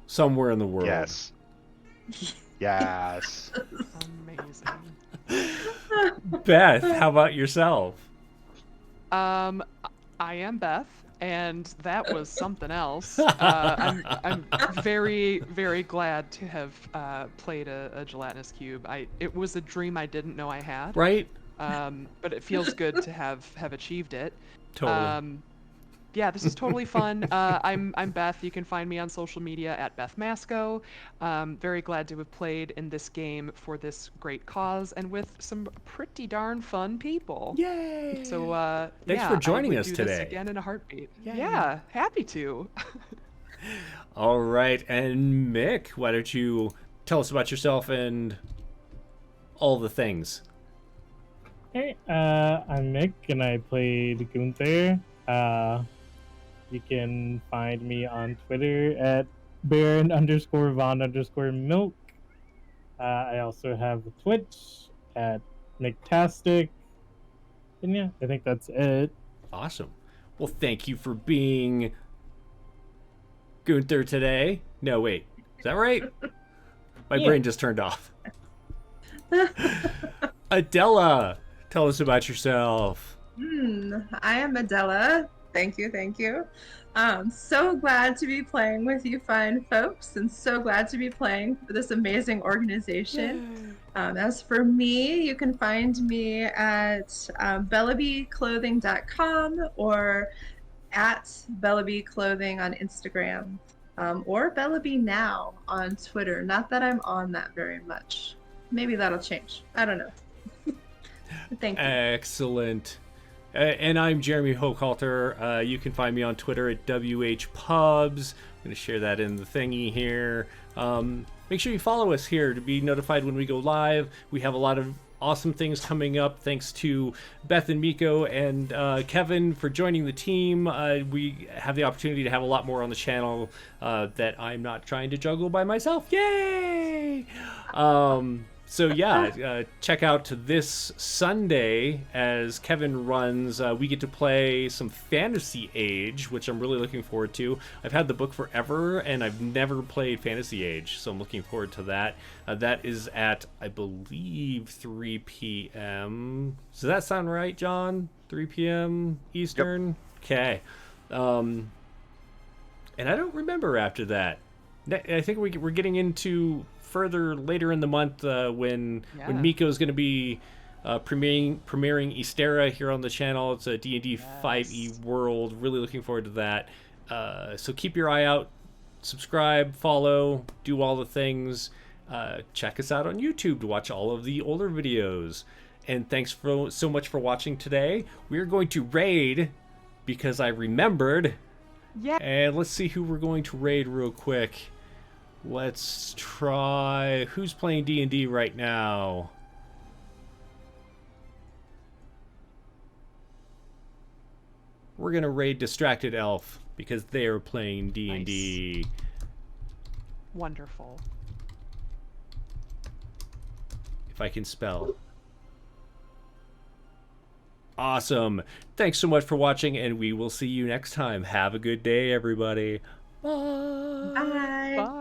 somewhere in the world. Yes. Yes. Amazing. Beth, how about yourself? I am Beth, and that was something else. I'm very, very glad to have played a Gelatinous Cube. It was a dream I didn't know I had. Right? But it feels good to have achieved it. Totally. Yeah, this is totally fun. I'm Beth. You can find me on social media at Beth Masco. Very glad to have played in this game for this great cause and with some pretty darn fun people. Yay! So Thanks yeah, for joining I would us do today. This again in a heartbeat. Yay. Yeah, happy to. All right, and Mick, why don't you tell us about yourself and all the things? Hey, I'm Mick, and I played Gunther. You can find me on Twitter at Baron_Von_Milk. I also have a Twitch at Micktastic. And yeah, I think that's it. Awesome. Well, thank you for being Gunther today. No, wait. Is that right? My brain just turned off. Adela, tell us about yourself. I am Adela. Thank you. So glad to be playing with you fine folks, and so glad to be playing for this amazing organization. As for me, you can find me at bellabyclothing.com or at bellabyclothing on Instagram, or bellaby now on Twitter. Not that I'm on that very much. Maybe that'll change. I don't know. Thank you. Excellent. And I'm Jeremy Hochhalter. You can find me on Twitter at WHPubs. I'm going to share that in the thingy here. Make sure you follow us here to be notified when we go live. We have a lot of awesome things coming up. Thanks to Beth and Miko and Kevin for joining the team. We have the opportunity to have a lot more on the channel that I'm not trying to juggle by myself. Yay! So yeah, check out this Sunday as Kevin runs. We get to play some Fantasy Age, which I'm really looking forward to. I've had the book forever, and I've never played Fantasy Age, so I'm looking forward to that. That is at, I believe, 3 p.m. Does that sound right, John? 3 p.m. Eastern? Okay. And I don't remember after that. I think we're getting into further later in the month when Yeah. Miko's going to be premiering Ystera here on the channel. It's a D&D Yes. 5e world. Really looking forward to that. So keep your eye out. Subscribe, follow, do all the things. Check us out on YouTube to watch all of the older videos. And thanks so much for watching today. We're going to raid because I remembered. Yeah. And let's see who we're going to raid real quick. Let's try... Who's playing D&D right now? We're going to raid Distracted Elf because they are playing D&D. Nice. Wonderful. If I can spell. Awesome. Thanks so much for watching, and we will see you next time. Have a good day, everybody. Bye. Bye. Bye.